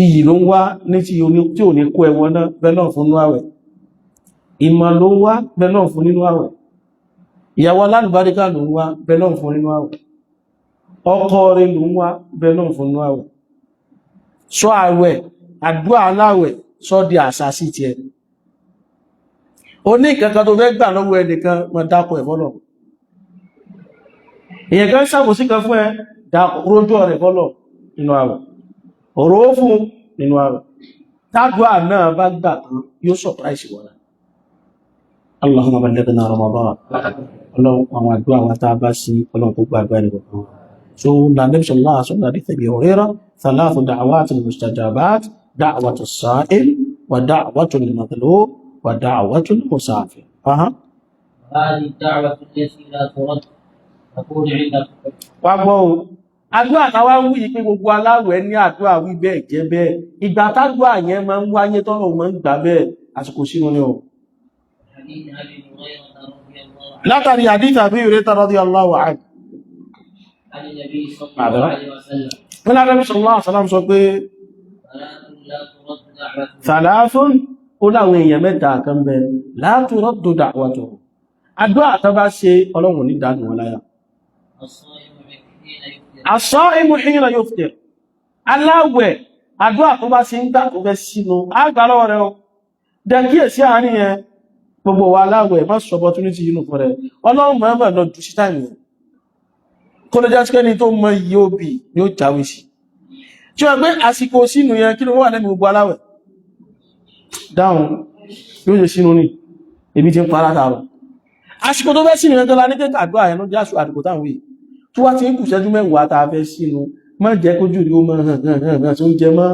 iyì ló ń wá ní tí ò ní kó ẹwọ náà bẹ́lọ̀ fún nú àwẹ̀ ìmọ̀ ló ń wá bẹ́lọ̀ fún nínú àwẹ̀ ìyàwó alálùbáríkà ló ń wá bẹ́lọ̀ fún nínú àwẹ̀ ọkọ rẹ̀ ló ń wá bẹ́lọ̀ fún nínú àwẹ̀ sọ àwẹ̀ àdúrà aláwẹ̀ sọ di àṣà sí ti ẹ o ní ìkankan tó fẹ́ gbà lọ́wọ́ ẹnìkan mọ̀ dákọ̀ ẹ̀fọ́lọ̀ èyàn kan ṣàbòsí kan fún ẹ rójú ọ̀rẹ́ fọ́lọ̀ nínú àwẹ̀ ọ̀rọ̀ fún nínú àwẹ̀ tàdúà náà bá gbà tán yóò surprise wọ́n Allahumma ballighna Ramadan ọlọ́run àwọn àdúrà wọn tàà bá sí ọlọ́run tó gbàgbà ẹ̀rọ so na Nabi sallallahu alaihi wasallam hadith Abi Hurairah thalathu da'awatin mustajabat da'watu as-sa'il wa da'watu al-madhlum wa da'watu al-musafir هذه الدعوة التي لا ترد تكون عندك wá gbọ́ o àdúrà táwa ń wí pé gbogbo aláwẹ̀ ní àdúrà wí bẹ́ẹ̀ jẹ́ bẹ́ẹ̀ ìgbà tádúrà yẹn máa ń wáyé tọ́lọ̀ máa ń gbà bẹ́ẹ̀ àsìkò sínú ni o látàrí hadith Abi Hurairah radiyallahu anhu عن النبي صلى الله عليه وسلم wọ́n lára Nabi sallallahu alaihi wasallam sọ pé لا ترد دعوة thalathun ó láwọn èèyàn mẹ́ta kan bẹ la turaddu da'watuhum àdúrà tó bá ṣe ọlọ́run ní dánù wọn láyà الصائم حين يفطر as-sa'imu hina yuftir aláwẹ̀ àdúrà tó bá ṣe ń gbà tó fẹ́ sínú àgbàlọ́ rẹ̀ dẹ́kíyèsí àárín yẹn gbogbo wa aláwẹ̀ má sọ opportunity yìí nù fún rẹ̀ ọlọ́run mọ̀ lọ jù sí táìmù kó ló jẹ́ síkẹ́ni tó mọ iye obì ni ó jáwé sí tí wọ́n gbé àsìkò sínú yẹn kí ló wà lẹ́nu gbogbo aláwẹ̀ dáhùn yóò ṣe sínú ní ebi ti ń para tààrọ̀ àsìkò tó fẹ́ sínú yẹn gọ́lá ní kéka àdúrà yẹn ló jẹ́ àdìkò táwọn yìí tó wá ti ń kù ṣẹ́jú mẹ́wàá tá a fẹ́ sínú má jẹ́ kójú rí ó mọ́ hàn tó ń jẹ mọ́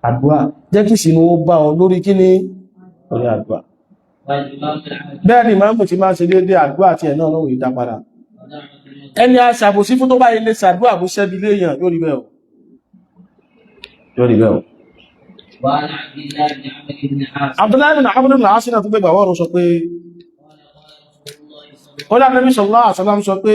àdúrà jẹ́ kí sínú ó bá ọ lórí kí ní orí àdúrà bẹ́ẹ̀ ni máa ń mú ti máa ṣe déédé àdúrà àti ẹ̀ náà lọ́wọ́ ìdá padà ẹni a ṣàbòsí fún tó bá ilé ṣàdúrà bó ṣẹ́bi léèyàn yóò rí bẹ́ẹ̀ Abdullahi bin Amr bin al-As náà tó gbé gbàwọ́rọ̀ sọ pé ó lá Nabi sallallahu alaihi wasallam sọ pé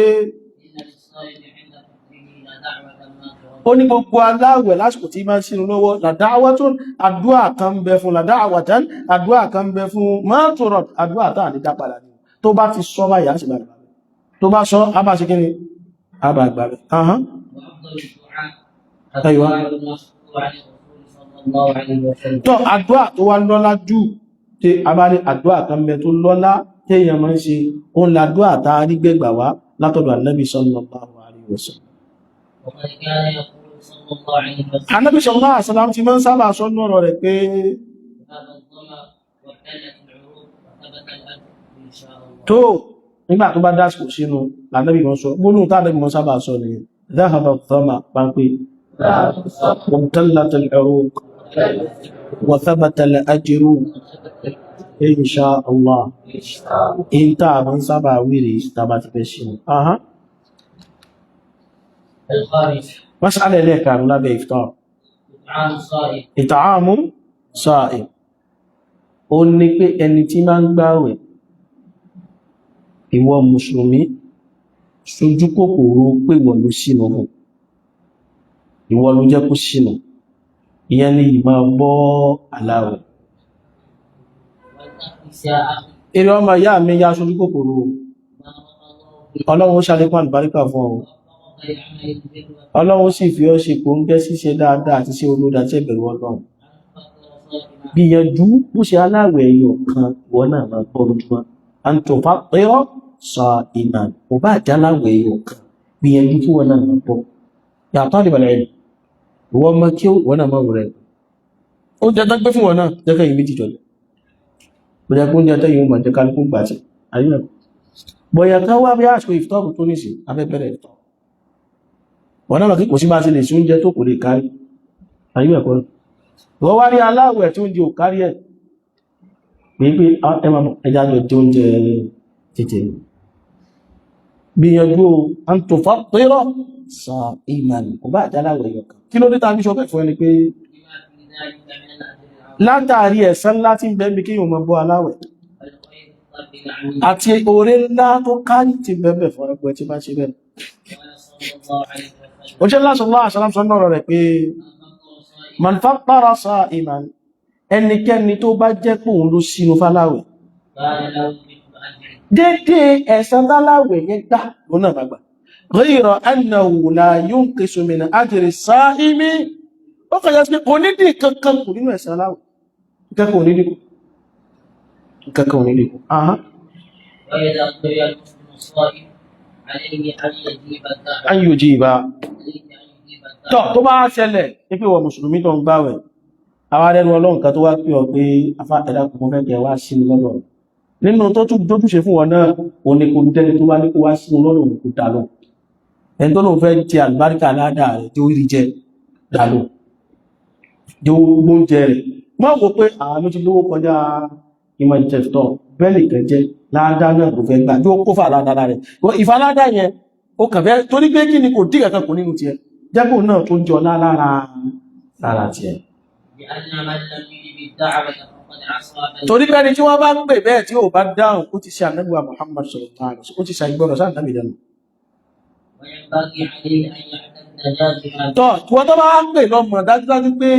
ó ní gbogbo aláwẹ̀ lásìkò tí máa ń sínú lọ́wọ́ làdáwátún àdúà kan bẹ fún làdáwátán àdúà kan bẹ fún mọ́tòrọ̀ àdúà tàà ní dápadà ní tó bá ti sọ báyìí á sì gbàgbà tó bá sọ ábà sí kíni ábà gbàgbà tó àdúà tó wá lọ́lá jù tí a bá rí àdúà kan bẹ tó lọ́lá tí èèyàn máa ń ṣe òun làdúà tàà rí gbẹ̀gbà wá látọ̀dọ̀ Ànábì sallallahu alaihi wasallam Ànábì sallallahu alaihi wasallam ti máa ń sábà sọ nọ́rọ̀ rẹ̀ pé tó nígbà tó bá dásìkò sínú l'Ànábì wọn sọ gbónú tàbí wọn sábà sọ ní ذهب الظمأ pàǹpé وابتلت العروق وثبت الأجر إن شاء الله انت من sábà wíri tàbá ti fẹ́ sínú مسألة ليه كانوا لا بإفطار إطعام صائم ó ní pé ẹni tí máa ń gbààwẹ̀ ìwọ mùsùlùmí ṣojú kòkòrò pé ìwọ ló sínú mú ìwọ ló jẹ́ kó sínú ìyẹn ni ìmọ̀ bọ́ aláwẹ̀ eré ọmọ ìyá mi yá ṣojú kòkòrò Ọlọ́run ó ṣàlékún àlùbáríkà fún ọ Ọlọ́run sì fi ọ́ ṣe kò ń gẹ́ ṣíṣe dáadáa àti ṣe olódà tí ẹ̀bẹ̀rù Ọlọ́run gbìyànjú bó ṣe aláwẹ̀ ẹyọ kan ìwọ náà máa gbọ́ lójúmọ́ àǹtò fàpẹ́ọ́ sọ ìmọ̀ kò bá jẹ́ aláwẹ̀ ẹyọ kan gbìyànjú kí wọ́n náà máa gbọ́ yàtọ̀ àdìbàlẹ̀ ẹ̀ ìwọ ọmọ kí wọ́n náà máa wò rẹ̀ ó jẹ́ tó gbé fún wọn náà jẹ́kẹ́ yìí méjì jọlẹ̀ bóyá kó ń jẹ́ tẹ́yìn ó máa jẹ́ kálukú gbà tí ayé ẹ̀kọ́ bóyá ká wá bí àṣọ ìfitọ́ọ̀kù tó nìsí afẹ́bẹ̀rẹ̀ ìtọ́ wọ́n náà kí kò sí bá sí lè sí oúnjẹ tó kò lè kárí ayé ẹ̀kọ́ wọ́n wá rí aláwẹ̀ tí oúnjẹ ò kárí ẹ̀ pé ẹja jọ tí oúnjẹ tètè gbìyànjú an tó fà pẹ́rọ sọ ìmàní kò bá àjáláwẹ̀ yọkàn kí ló dé ta bí ṣọ́fẹ́ fún ẹni pé látàrí ẹ̀san láti bẹ́ẹ̀bí kí yíò mọ́ bọ́ aláwẹ̀ àti oore ńlá tó kárí ti bẹ́ẹ̀bẹ̀ fún ẹgbẹ́ tí bá ṣe bẹ́ẹ̀ Òjíṣẹ́ sallallahu alaihi wasallam sọ́nà rẹ̀ pé man fattara sa'iman ẹnikẹ́ni tó bá jẹ́ pòun ló sínú fáláwẹ̀ dédé ẹ̀san táláwẹ̀ yẹn gbà lónà gbàgbà ghayra annahu la yunqisu min ajri as-sa'imi ó kọjá sí pé kò nídì kankan kò nínú ẹ̀san aláwẹ̀ kankan ò nídì an yujiba tó bá ṣẹlẹ̀ pé wọ mùsùlùmí tó ń gbààwẹ̀ àwọn arẹ́nu ọlọ́run kan tó wá pí ọ pé afá ẹ̀dàkùn fẹ́ kẹ wá sínú lọ́dọ̀ nínú tó tún ṣe fún wọn náà o ní kò dúdẹ́ni tó wá ní kó wá sínú lọ́dọ̀ kò dálò ẹni tó lóun fẹ́ jẹ àlùbáríkà aládà rẹ̀ tí ó rí jẹ dálò jẹ oúnjẹ rẹ̀ wọ́n wò pé àwọn ló ti lówó kọjá ìmọ̀ ìjẹ̀tọ̀ bẹ́ẹ̀lì kan jẹ́ ládá náà kò fẹ́ gbà yóò kó fà ládá rẹ̀ ìfàládá yẹn ó kàn fẹ́ torí pé kí ni kò dí kankan kò nínú tiẹ̀ jẹ́gbò náà tó jọ lára tiẹ̀ torí pé ẹni tí wọ́n bá ń pè bẹ́ẹ̀ tí ó bá dáhùn ó ti ṣe Ànábì wa Muhammad sallallahu alaihi wasallam ó ti ṣàìgbọ́rọ̀ sáà Ànábì dánù tọ́ tí wọ́n tó bá ń pè lọ́mọ dájúdájú pé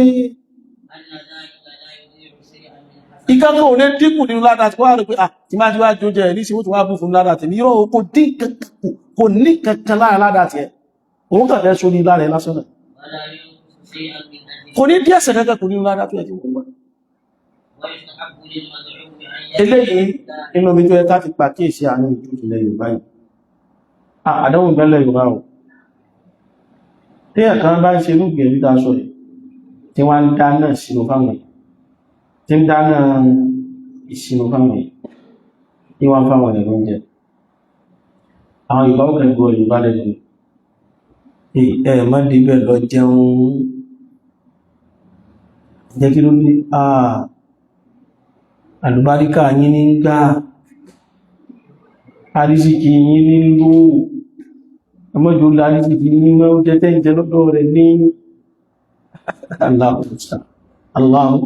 ìkankan ò lè dínkù nínú ládá tí wọ́n rí pé tí máa ti wá jọ jẹ́ ní sí wọ́n tó wá bú fún ládá tí mírọ̀ kò ní kankan lára ládá tí ẹ òun kàn fẹ́ sórí lára ẹ lásán náà kò ní díẹ̀ sẹ̀kẹ́kẹ́ kò nínú ládá tó ẹ tí wọ́n wá ويستحب للمدعو أن eléyìí يدعو inú bí tó yẹ ká ti pàkíyèsí àárín ìjújù ilẹ̀ Yorùbá yìí àdánwò bẹ́lẹ̀ Yorùbá o tí ẹ̀kan bá ń ṣe irúgbìn ẹ̀rí dáṣọ rẹ̀ tí wọ́n ń dáná ìṣirò fáwọn èèyàn tí ń dáná ìṣirò fáwọn èèyàn tí wọ́n fáwọn èèyàn lóúnjẹ àwọn Yorùbá ó kẹ́gbọ́ Yorùbá lẹ́nu ẹ̀ má débẹ̀ lọ jẹun jẹ́ kí ló dé àlùbáríkà yín ní ń gbá àrísìkí yín ní lò ọmọdé olú àrísìkí ní mọ́ jẹ́ tẹ́ ìjẹ lọ́dọ̀ rẹ̀ ní Allahu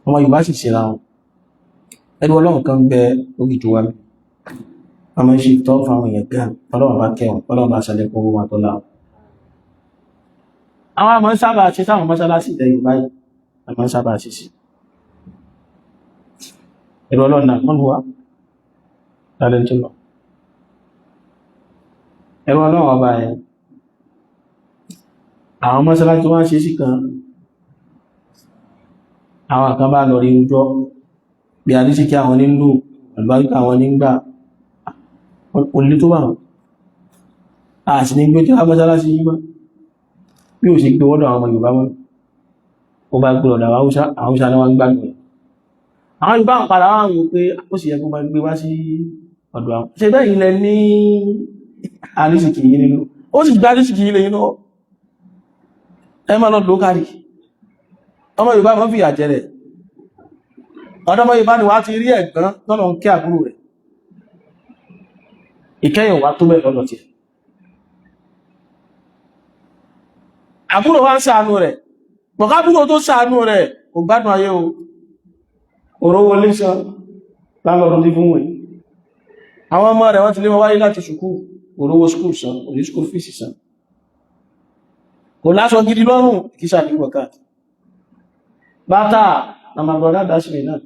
ọmọ Yorùbá sì ṣe ra wọn ẹni Ọlọ́run kan bẹ orí tó wà mí ọmọ ṣe tọ́ fáwọn èèyàn gan Ọlọ́run bá kẹwọn Ọlọ́run bá ṣàlẹ̀ kó wà tó láwọn àwọn àmọ́ sábà ṣe sáwọn mọ́sálásí ilẹ̀ Yorùbá yìí àmọ́ sábà ṣe sí ẹ̀rọ Ọlọ́run náà mọ́lú wa lálẹ́ tó lọ ẹ̀rọ Ọlọ́run ọba ẹ̀ àwọn mọ́sálásí wọ́n ṣe sí kan àwọn kan bá lọ rí ọjọ́ bí àdíṣì kí àwọn nílò àlùbáríkà àwọn nígbà olè tó wà á sì ní gbé tí a mọ́sálásí yí mọ́ bí ò sí gbé wọ́dọ̀ àwọn Yorùbá mọ́ ó bá gbé ọ̀dọ̀ Haúsá ní wọ́n gbàgbé àwọn Yorùbá ń padà wọ́n wò pé ó sì yẹ kó máa gbé wá sí ọ̀dọ̀ àwọn ṣe bẹ́ẹ̀ ilẹ̀ ní àrísìkì yìí nínú ó sì gbá àrísìkì yìí lẹ́yìn náà ẹ máa lọ lókàrí ọmọ Yorùbá mọ́ fi àjẹ́rẹ̀ ọ̀dọ́mọ Yorùbá ni wá ti rí ẹ̀gbọ́n tọ́lọ ń kí àbúrò rẹ̀ ìkẹyìn wá tó bẹ́ẹ̀ lọ́dọ̀ tí àbúrò wá ń ṣàánú rẹ̀ mọ̀kábúrò tó ṣàánú rẹ̀ kò gbádùn ayé o òrówó lẹ́sàn lálọ́rọ̀ tí fún wẹ̀ àwọn ọmọ rẹ̀ wọ́n ti lé wọn wáyé láti ṣùkú òrówó skúl san òrí skúl fíìsì san kò láṣọ gidi lọ́rùn kìíṣà ní wọ̀káàtì bátà àmàgbọ̀dá dáṣìmẹ̀ náà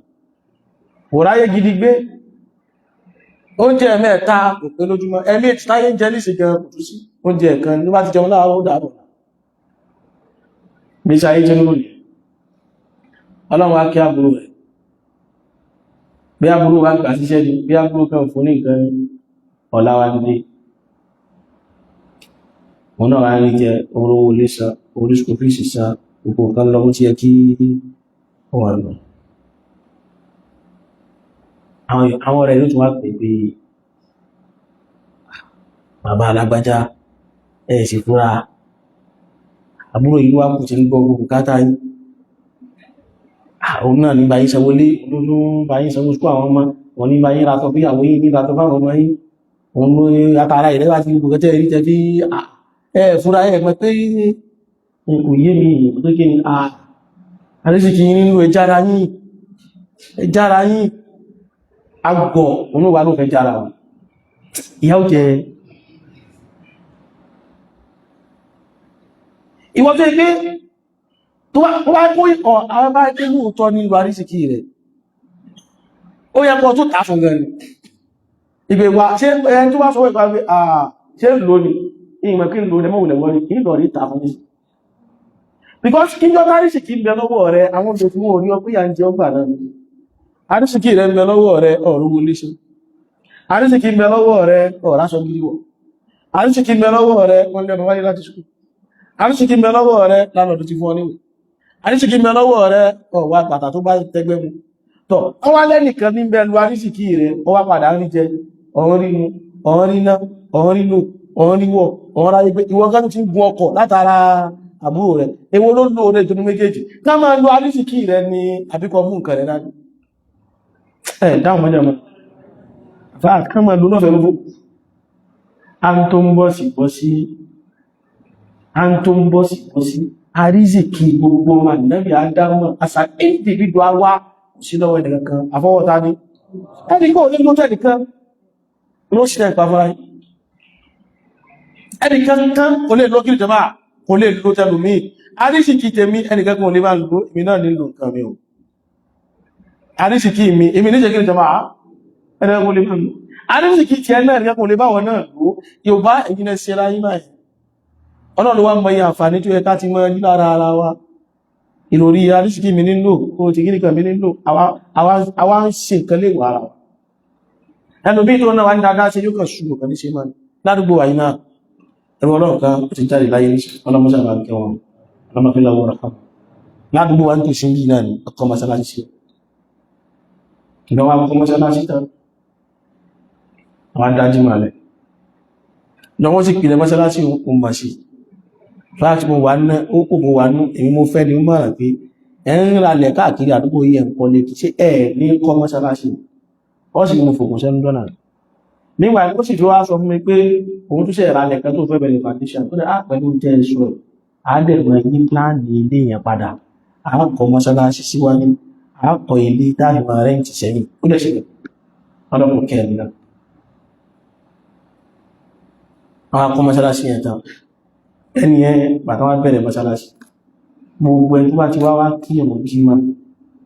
kò ráyé gidi gbé oúnjẹ mẹ́ta kò pé lójúmọ́ ẹ̀mí táyé ń jẹ ní ìsìnkẹ́ kò tó sí oúnjẹ ẹ̀kan ní bá ti jẹun láàárọ̀ dàbọ̀ gbèsè ayé jẹ́ lónìí ọlọ́run á kí àbúrò rẹ̀ bí àbúrò wá gbà síṣẹ́ ni bí àbúrò kan fún ní nǹkan ọ̀la wa nílé wọn náà wá rí jẹ orówó lé san oríṣkò fíìsì san gbogbo nǹkan lọ́wọ́ tí ẹ kí wọ́n lọ àwọn ọ̀rẹ́ ló tún wá pè pé bàbá alágbájá ẹ̀ sì fúra àbúrò ìlú wá kù ti ń gbọ́ gbogbo kátà yìí òun náà ní báyìí sanwó lé olóòrùn báyìí sanwó sukú àwọn ọmọ wọn ní báyìí ratọ bí àwọn yìí ní ratọ fáwọn ọmọ yìí òun ló atara ìrẹ́ wá ti gbogbo kẹtẹ́ rí tẹ́ bí fúra ẹ̀ pẹ́ pé kò yé mi tó kí ni àrísìkí nínú ẹjára yìí agbọ̀ òun wà ló fẹ́ jára wọn ìyá ó jẹ ìwọ́n tó gbé tó wá kó ìkọ̀ àwọn bá ẹgbẹ́ lóòótọ́ ní ìlú àrísìkí rẹ̀ ó yẹ kọ́ tó tà fún gan ni ìgbè wà ṣe ẹni tó bá sọ ìpàá pé ṣe ń lò ní ìmọ̀ kí ń lò lẹ́mọ̀ òlẹ̀wọ́ ní ìlọ rí tà fún ní because kí jọ àrísìkí ń bẹ lọ́wọ́ rẹ̀ àwọn obìnrin tí wọ́n rí ọ pé yà ń jẹ ọgbà náà àrísìkí rẹ̀ ń bẹ lọ́wọ́ rẹ̀ ọ̀rọ̀ wọlé ṣe àrísìkí ń bẹ lọ́wọ́ rẹ̀ ọ̀rásọ gidi wọ̀ àrísìkí ń bẹ lọ́wọ́ rẹ̀ wọ́n lẹ́nu wáyé láti ṣùkú àrísìkí ń bẹ lọ́wọ́ rẹ̀ lánàá tó ti fún ọ níwèé àrísìkí ń bẹ lọ́wọ́ rẹ̀ ọ̀wà bàtà tó bá tẹgbẹ́ mu tọ́ wọ́n wá lẹ́nìkan ní bẹ lu àrísìkí rẹ̀ ó wá padà rí jẹ ọ̀hún rí mu ọ̀hún rí ná ọ̀hún rí lò ọ̀hún rí wọ̀ ọ̀hún ráyé pé ìwọ gánú ti ń gun ọkọ̀ látara àbúrò rẹ̀ èwo ló lò rẹ̀ ìtọ́nu méjèèjì ká máa lu àrísìkí rẹ̀ ní àbíkọ mú nǹkan rẹ̀ dání dáhùn mọ́jọ́ mọ́ fáà ká máa lu lọ́fẹ̀ẹ́ lóbó a ń tó ń bọ́ sí àrísìkí gbogbo ọmọ ìnáwí àdámọ̀ àṣà individual wá sí lọ́wọ́ ẹnìkan àfọwọ́ta ní ẹnìkan ò ní ló tẹ́nìkan ló sí ẹ̀pà fara ẹnìkan kan kò lè lọ kílì jẹma kò lè lọ tẹ́lù mí àrísìkí tèmi ẹnìkan kan lè máa lò èmi náà nílò nǹkan mi ò àrísìkí mi èmi níjẹ́ kílì jẹma ẹnìkan kò lè máa lò àrísìkí tí ẹnìkan ẹnìkan kò lè báwọn náà lò yóò bá ìjìnlẹ̀ sí ẹra yí máa ọlọ́run wá mọ̀ yí àǹfààní tó yẹ ká ti mọ́ ní lára ara wa ìròrí arísìkí mi nílò kó ti gírí kan mi nílò àwa ń ṣe nǹkan lè wà ara wa ẹnu bí tó náà wá ní dáadáa ṣe yóò kàn ṣùgbọ́n kan ní ṣe máa ládùúgbò wà iná ẹ̀rọ ọlọ́run kan ó ti jáde láyé ní ọlọ́mọṣà máa ń kẹ́ wọn ọlọ́mọfẹ́lá wọn rà ládùúgbò wa ń tó ṣe ń yìí náà ní ọkọ̀ mọ́ṣáláṣí ṣe ìgbọ́n wa kọ́ mọ́ṣáláṣí tán àwọn adájí máa lẹ̀ lọ wọ́n sì pìlẹ̀ mọ́ṣáláṣí òun mà ṣe láti mo wà ní ókò mo wà ní èmi mo fẹ́ ni ó mọ̀ràn pé ẹ̀ ń ralẹ̀ káàkiri àdúgbò yìí ẹ̀ ń kọ́lé kì í ṣe ẹ̀ ní kọ́ mọ́ṣáláṣí ó sì mú fòkùn sẹ́nu dọ́nà nígbà ó sì fi wá sọ fún mi pé òun tó ṣe ìrànlẹ̀ kan tó fẹ́ bẹ̀rẹ̀ foundation tó dẹ̀ á pẹ̀lú jẹ́ ẹ̀ṣọ́ àádẹ́gbọ̀n ní pláàni ilé yẹn padà àákọ́ mọ́ṣáláṣí síwájú àákọ́ ilé dáàbò rẹ́ǹtì sẹ́yìn ó dẹ̀ ṣẹlẹ̀ ọlọ́pọ̀ kẹrin náà àwọn akọ́ mọ́ṣáláṣí yẹn tán ẹni ẹ bàtà wá bẹ̀rẹ̀ mọ́ṣáláṣí gbogbo ẹni tó bá ti wá kí ẹ̀mù jímọ̀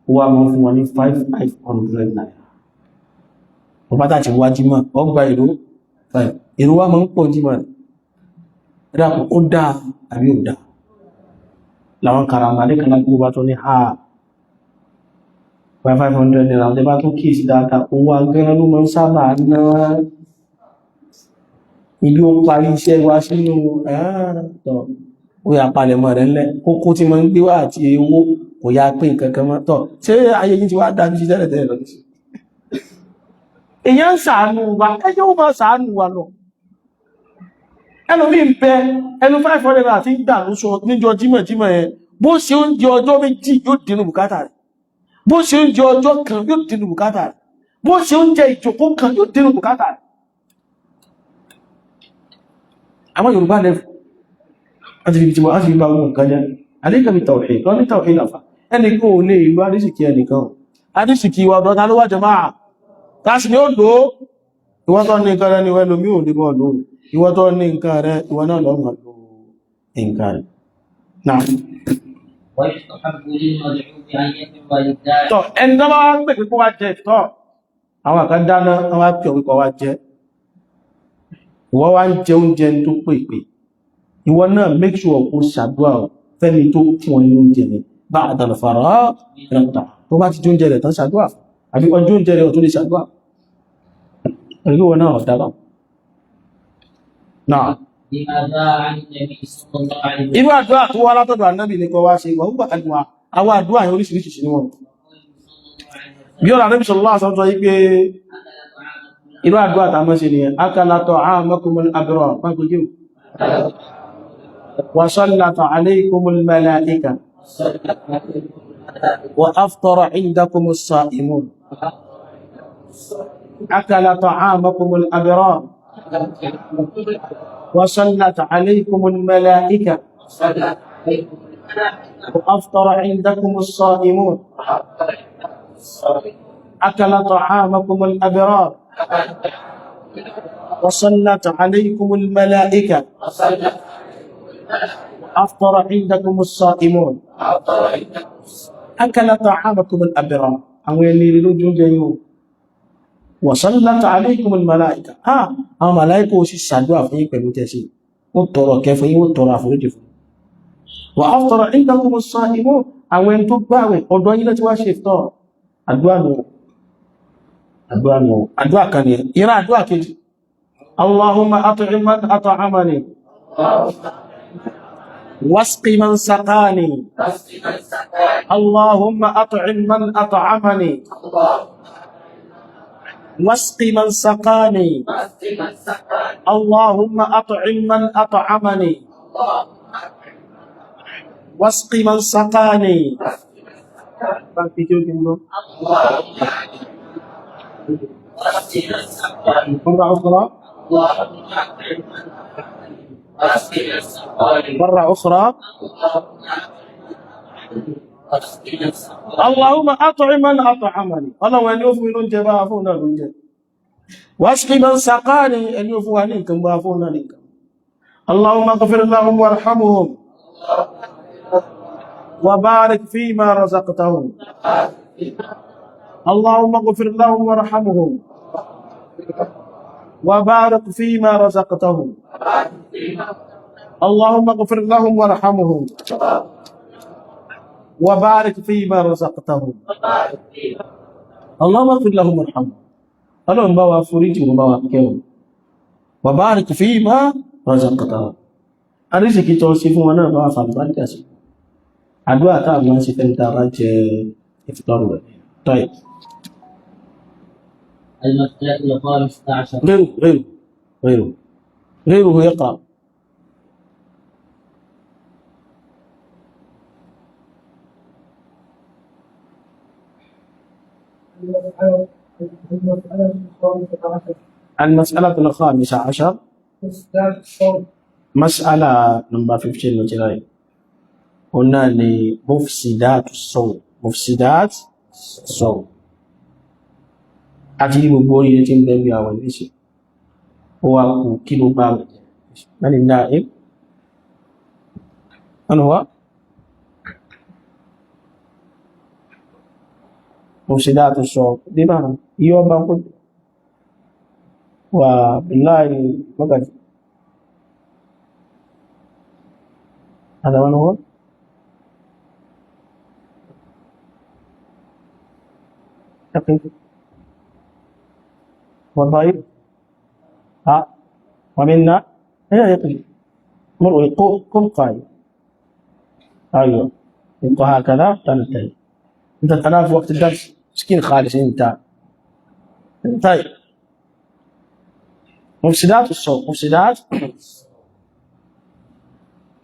ó wá mọ́ fún wọn ní 500 naira ọ̀pátá ti wá jímọ̀ ọgbà èrò wá mọ́ ń pọ̀ jímọ̀ ẹ̀dá ó dáa àbí ò dáa láwọn karamadé kan lágbó bá tó ní ha 500 naira ọdẹ bá tó kíyèsí dáadáa ó wá gẹ́rẹ́ ló mọ́ ń sábà náà ibi ó parí iṣẹ́ wá sínú ẹ̀ẹ́tọ̀ ó yà palẹ̀mọ́ rẹ̀ ńlẹ̀ kókó tí mọ́ ń gbé wá àti owó kò yá pé nǹkankan mọ́ tọ̀ ṣé ayé yìí ti wá dájú sí tẹ́lẹ̀ lọ sí èyàn ń ṣàánú wa ẹjọ́ ó máa ṣàánú wa lọ ẹlòmí ń bẹ ẹnu 500 àti gbà lóṣọ níjọ jímọ̀ yẹn bó ṣe oúnjẹ ọjọ́ méjì yóò dínú bùkátà rẹ̀ bó ṣe oúnjẹ ọjọ́ kan yóò dínú bùkátà rẹ̀ bó ṣe oúnjẹ ìjòkó kan yóò dínú bùkátà rẹ̀ àwọn Yorùbá lẹ́fù láti fi tí wọ́n á fi bá wọn nǹkan jẹ́ alékàmí tàwí lọ ní tàwí làfà ẹnìkan ò lè ìlú adísìkí ẹnìkan adísìkí wa ọ̀dọ́ta ló wájọ máa tàṣì ní ó lò ó ìwọ́n tó ní nǹkan rẹ̀ ni wọ́n lómí ò ní bọ́ lò ìwọ́n tó ní nǹkan rẹ̀ ìwọ́n náà lọ́mọ lò nǹkan rẹ̀ náà tọ́ ẹni tó bá wá pè pé kó wá jẹ tọ́ àwọn àkán dáná wọ́n wá pè òwúkọ wá jẹ ìwọ wá ń jẹ oúnjẹ tó pèpè ìwọ náà make sure kó ṣàdúrà fẹ́ni tó fún ọ ní oúnjẹ rẹ̀ bá àdàlùfàrà ẹ̀rọ̀ta tó bá ti jẹ oúnjẹ rẹ̀ tán ṣàdúrà àbí ọjọ́ oúnjẹ rẹ̀ tó lè ṣàdúrà ẹ̀rí wọn náà dára náà irú àdúrà tó wá látọ̀dọ̀ ànábì ní kọ wá ṣe wà púpà àdúrà àwọn àdúrà yẹn oríṣiríṣi sí wọn bí ọ̀rọ̀ ànábì sallallahu alaihi wasallam yí pé irú àdúrà tàmọ́ sí ni akala ta'amakumul abrar pàgbójú wa sallata alaykumul malaika wa aftara indakumus sa'imun akala ta'amakumul abrar wa sallata alaykumul malaika wa aftara indakumus sa'imun akala ta'amakumul abrar وصلت عليكم الملائكة أفطر عندكم الصائمون أكل طعامكم الأبرار أولي لرجل جيوم وصلت عليكم الملائكة ملائكة وشي سادوا فيه بمتسي وطروا كيف وطروا فرجف وأفطر عندكم الصائمون أولي تباوي أدواني لتواشي إفطار àdúrà kan ni ìran àdúrà kejì Allahumma at'im man at'amani wasqi man saqani Allahumma at'im man at'amani wasqi man saqani Allahumma at'im man at'amani wasqi man saqani مرة أخرى مرة أخرى اللهم أطعم من أطعمني اللهم أن يوفي من جبافونا الوجه واسقي من سقاني أن يوفوا عليكم بافونا لكم اللهم اغفر لهم وارحمهم وبارك فيما رزقتهم اللهم اغفر لهم وارحمهم وبارك فيما رزقتهم اللهم اغفر لهم وارحمهم وبارك فيما رزقتهم اللهم اغفر لهم وارحمهم اللهم بوا فريجي وبوا كيو وبارك فيما رزقتهم arísìkí tó sí fún wọn náà bá fàlùbáríkà sí àdúrà táà máa ń ṣe fẹ́ ta bá jẹ ìfìtọ́rù rẹ̀ tọ́yì المسألة الخامسة عشر غيره يقرأ المسألة الخامسة عشر مسألة نمبر 15 نجراي قلنا لمفسدات الصوم مفسدات الصوم àti gbogbo oríire tí ń bẹ bí àwọn ìlẹ́ṣẹ̀ ó wá kú kí ló bá rẹ̀ mẹ́ni náà ẹ́ ọ̀nà wá مفسدات الصوم دي معنى يوم ما قلت وبالله مقد هذا من هو يقف والضيف ومنا هي يقف مرء قم قائم ايوه يبقى هكذا تنتهي انت تنام في وقت الدرس مسكين خالص انت طيب مفسدات الصوم مفسدات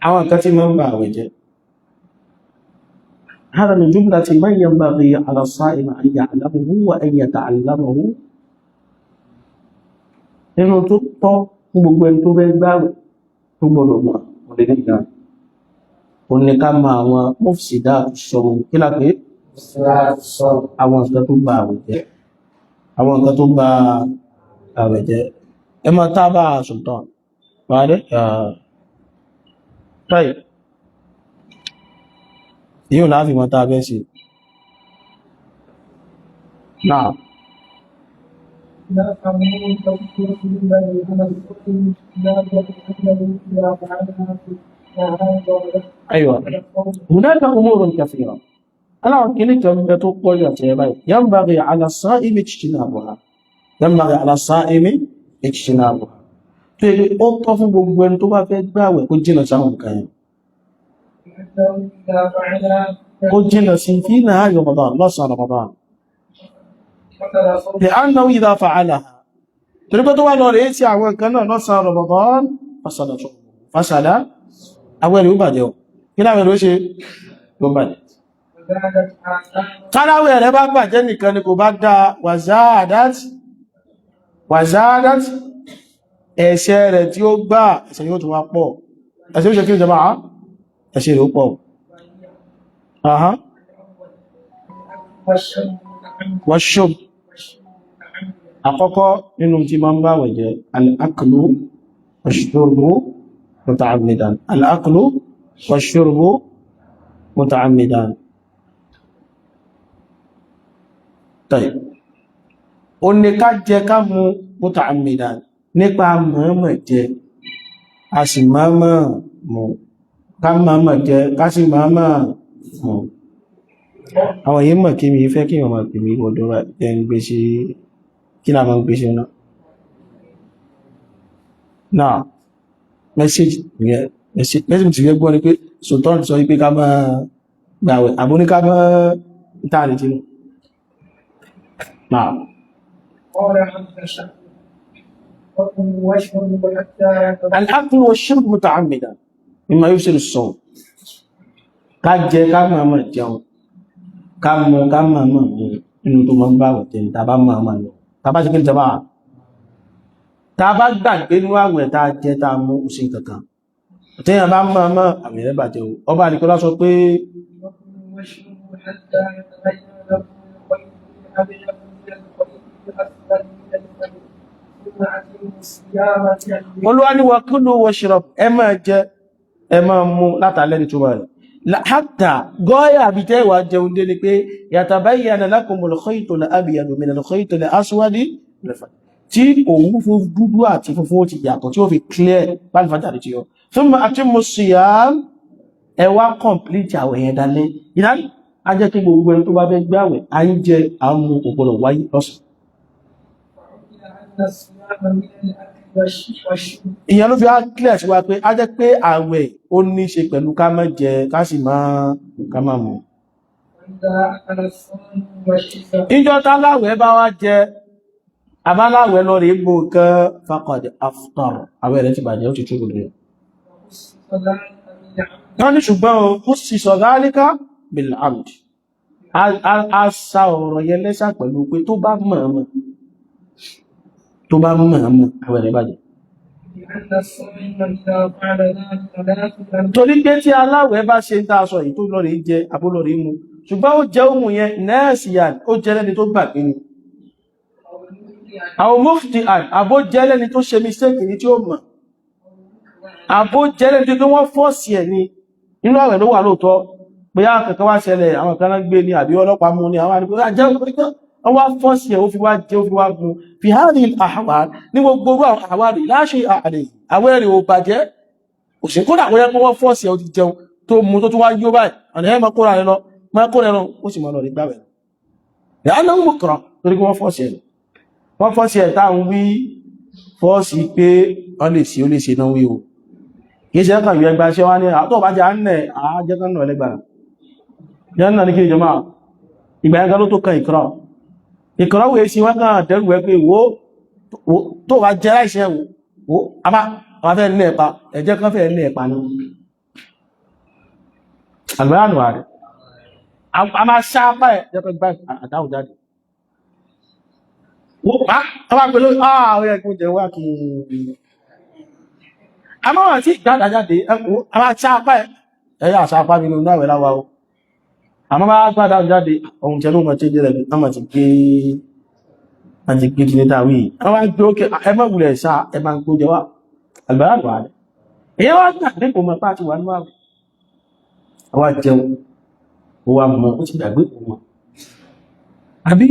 àwọn kan tí máa ń ba àwẹ̀ jẹ́ هذا من جملة ما ينبغي على الصائم أن يعلمه وأن يتعلمه nínú tó tọ́ fún gbogbo ẹni tó fẹ́ gbààwẹ̀ tó gbọdọ̀ mọ̀ ọ̀lẹ́ nígbà ó ní ká mọ àwọn mufsidat الصوم kí la pé àwọn nǹkan tó ba àwẹ̀ jẹ́ àwọn nǹkan tó ba àwẹ̀ jẹ́ ẹ máa tábà Sultan wàdé طيب yíò láàfin mọ́ tàà bẹ́ sí náà أيوة هناك أمور كثيرة أنا أقولك بتقول يا ينبغي على الصائم اجتنابها ينبغي على الصائم اجتنابها ó tọ́ fún gbogbo ẹni tó bá fẹ́ gbààwẹ̀ kó jìnà sáwọn nǹkan yẹn kó jìnà sí fi nahari Ramadan lọ́sàn Ramadan لأنه إذا فعلها torí pé tó wá lọ rẹ̀ sí àwọn nǹkan náà lọ́sàn Ramadan fásàdá àwọn ẹ̀rẹ̀ ó bàjẹ́ ọ̀ kí láwọn ẹ̀rẹ̀ ó ṣe ló bàjẹ́ káláwẹ̀ rẹ̀ bá bàjẹ́ nìkan ni kò bá dá wàzáàdát ẹ̀ṣẹ̀ rẹ̀ tí ó gbà ẹ̀ṣẹ̀ yóò tún wá pọ̀ ẹ̀ṣẹ̀ ó ṣe kí ní jẹba ẹ̀ṣẹ̀ rẹ̀ ó pọ̀ washub àkọ́kọ́ nínú tí ma ń bá wẹ̀ jẹ́ al-aklu wash-shurbu muta'ammidan al-aklu wash-shurbu muta'ammidan tayyib ó ní ká jẹ ká mu muta'ammidan nípa mọ̀ọ́mọ̀ jẹ a sì mọ̀ọ́mọ̀ mú ká mọ̀ọ́mọ̀ jẹ ká sì mọ̀ọ́mọ̀ mú àwọn yìí mọ̀ kí mi fẹ́ kí wọ́n máa pè mí ọdọ́ jẹ́ ń gbé sí kí náà máa ń gbé sí náà mẹ́sẹ̀jì ti fẹ́ gbọ́ ni pé Sultan sọ wípé ká máa gbàwẹ̀ àbúní ká máa ìtàrí jínú náà الأكل والشرب متعمدا مما يفسد الصوم ká jẹ ká máa jẹun ká máa mú inú tó máa ń bá wẹ̀tẹ̀ ní tàbá máa lọ tàbá ṣe kí n tàbá gbàgbé ní àwẹ̀ tá jẹ tá mú òsìn kankan tẹ́yàn bá máa àmì rẹ̀ bàjẹ́ ọba àdìkọ́lá sọ pé Olúwa ní wa kulu washrab ẹ máa jẹ ẹ máa mú látàlẹ́ ní túnmà rẹ̀ hatta gọ́ọ̀yà àbí tẹ́wà jẹun dé ni pé yatabayyana lakumul khaytul abyadu minal khaytil aswadi tí òun fún dúdú àti funfun ti yàtọ̀ tí ó fi clear pálífàjà àti yọ thumma atimmu siyam ẹ wá complete àwẹ̀ yẹn dalẹ́ ìdáni a jẹ́ kí gbogbo ẹni tó bá fẹ́ gbààwẹ̀ à ń jẹ àmú kò gbọdọ̀ wáyé lọ́sàn. ìyẹn ló fi á clear sí wa pé a jẹ́ pé àwẹ̀ ó ní ṣe pẹ̀lú ká má jẹ ká sì ká má mu. ìjọ táláwẹ̀ bá wá jẹ abáláwẹ̀ lọ rí gbò nǹkan faqad aftar àwẹ̀ rẹ̀ ti bàjẹ́ ó ti túbọ̀ rẹ̀. wọ́n ní ṣùgbọ́n ó sì sọ dhalika bil amd a sa ọ̀rọ̀ yẹn lẹ́sà pẹ̀lú pé tó bá mọ̀ọ́mọ̀ àwẹ̀ rẹ̀ bàjẹ́. torí pé tí aláwẹ̀ bá ṣe ń tá aṣọ yìí tó lọ rí jẹ àbólọ rí mu ṣùgbọ́n ó jẹ́ òmù yẹn nẹ́ẹ̀sìyàn ó jẹ́ lẹ́ni tó gbàgbé ni àwọn mufti àbó jẹ́ lẹ́ni tó ṣe mistake ní tí ó mọ̀ àbó jẹ́ lẹ́ni tó wọ́n fọ́ọ̀sì ẹ̀ ni nínú àwẹ̀ ló wà lóòótọ́ bóyá kankan wá ṣẹlẹ̀ àwọn kan náà gbé ní àbí ọlọ́pàá mú ní àwọn àdìgbò jẹ́ wá fọ́ọ̀sì ẹ̀ ó fi wá jẹ́ ó fi wá gun fi hàrí àwà ní gbogbo àwọn àwárí láṣẹ àrẹ àwẹ̀ rẹ̀ ò bàjẹ́ òṣè kódà wọ́n yẹ kó wọ́n fọ́ọ̀sì ẹ̀ ó ti jẹun tó mú tó tún wá yó báyìí ọ̀nà ẹ̀ máa kóra rẹ̀ lọ ó sì máa lọ rí gbàwẹ̀ ìyá náà ń mú kọ̀rọ̀ torí pé wọ́n fọ́ọ̀sì ẹ̀ táwọn wí fọ́ọ̀sì pé wọ́n lè sí ó lè ṣe náà wí o kìí ṣe ẹ̀kàn ìwẹ̀ ẹgbàṣẹ́ wá ní àtọ́ bá jẹ́ àánẹ̀ àájẹ́kàn náà ẹlẹ́gbàrá yẹn náà ní kí ìjọmá ìgbà ẹgbẹ́ ló tó kan ìkọ̀rọ̀ wèé sí wọ́n kàn dẹ́rù ẹ pé wo tó bá jẹ́ láìṣẹ́ wo a máa fẹ́ ní ẹ̀pa ẹ̀jẹ́ kan fẹ́ ní ẹ̀pa ní àgbẹ̀ránù rẹ̀ a máa ṣáápá ẹ̀ jẹ́ pẹ́ gbá àdáhùn jáde wọ́n pa pẹ̀lú àwọn ẹ̀kùn jẹ wá kí a máa wà tí ìgbádà jáde a máa ṣáápá ẹ̀ ẹ̀yà ṣáápá nínú náà láwá o a máa gbádà jáde ohun tẹ́lú mọ̀ tí jẹ́ rẹ̀ a máa ti gbé ní dáwí a máa gbé ókè ẹmọ́gùnlẹ̀ ṣá ẹ máa gbó jẹ wá àgbàránù rẹ̀ èyí wá gbàgbé kò mọ̀ pàtí wà nínú àwẹ̀ àwa jẹun ó wá mọ̀ ó ti gbàgbé kò mọ̀ àbí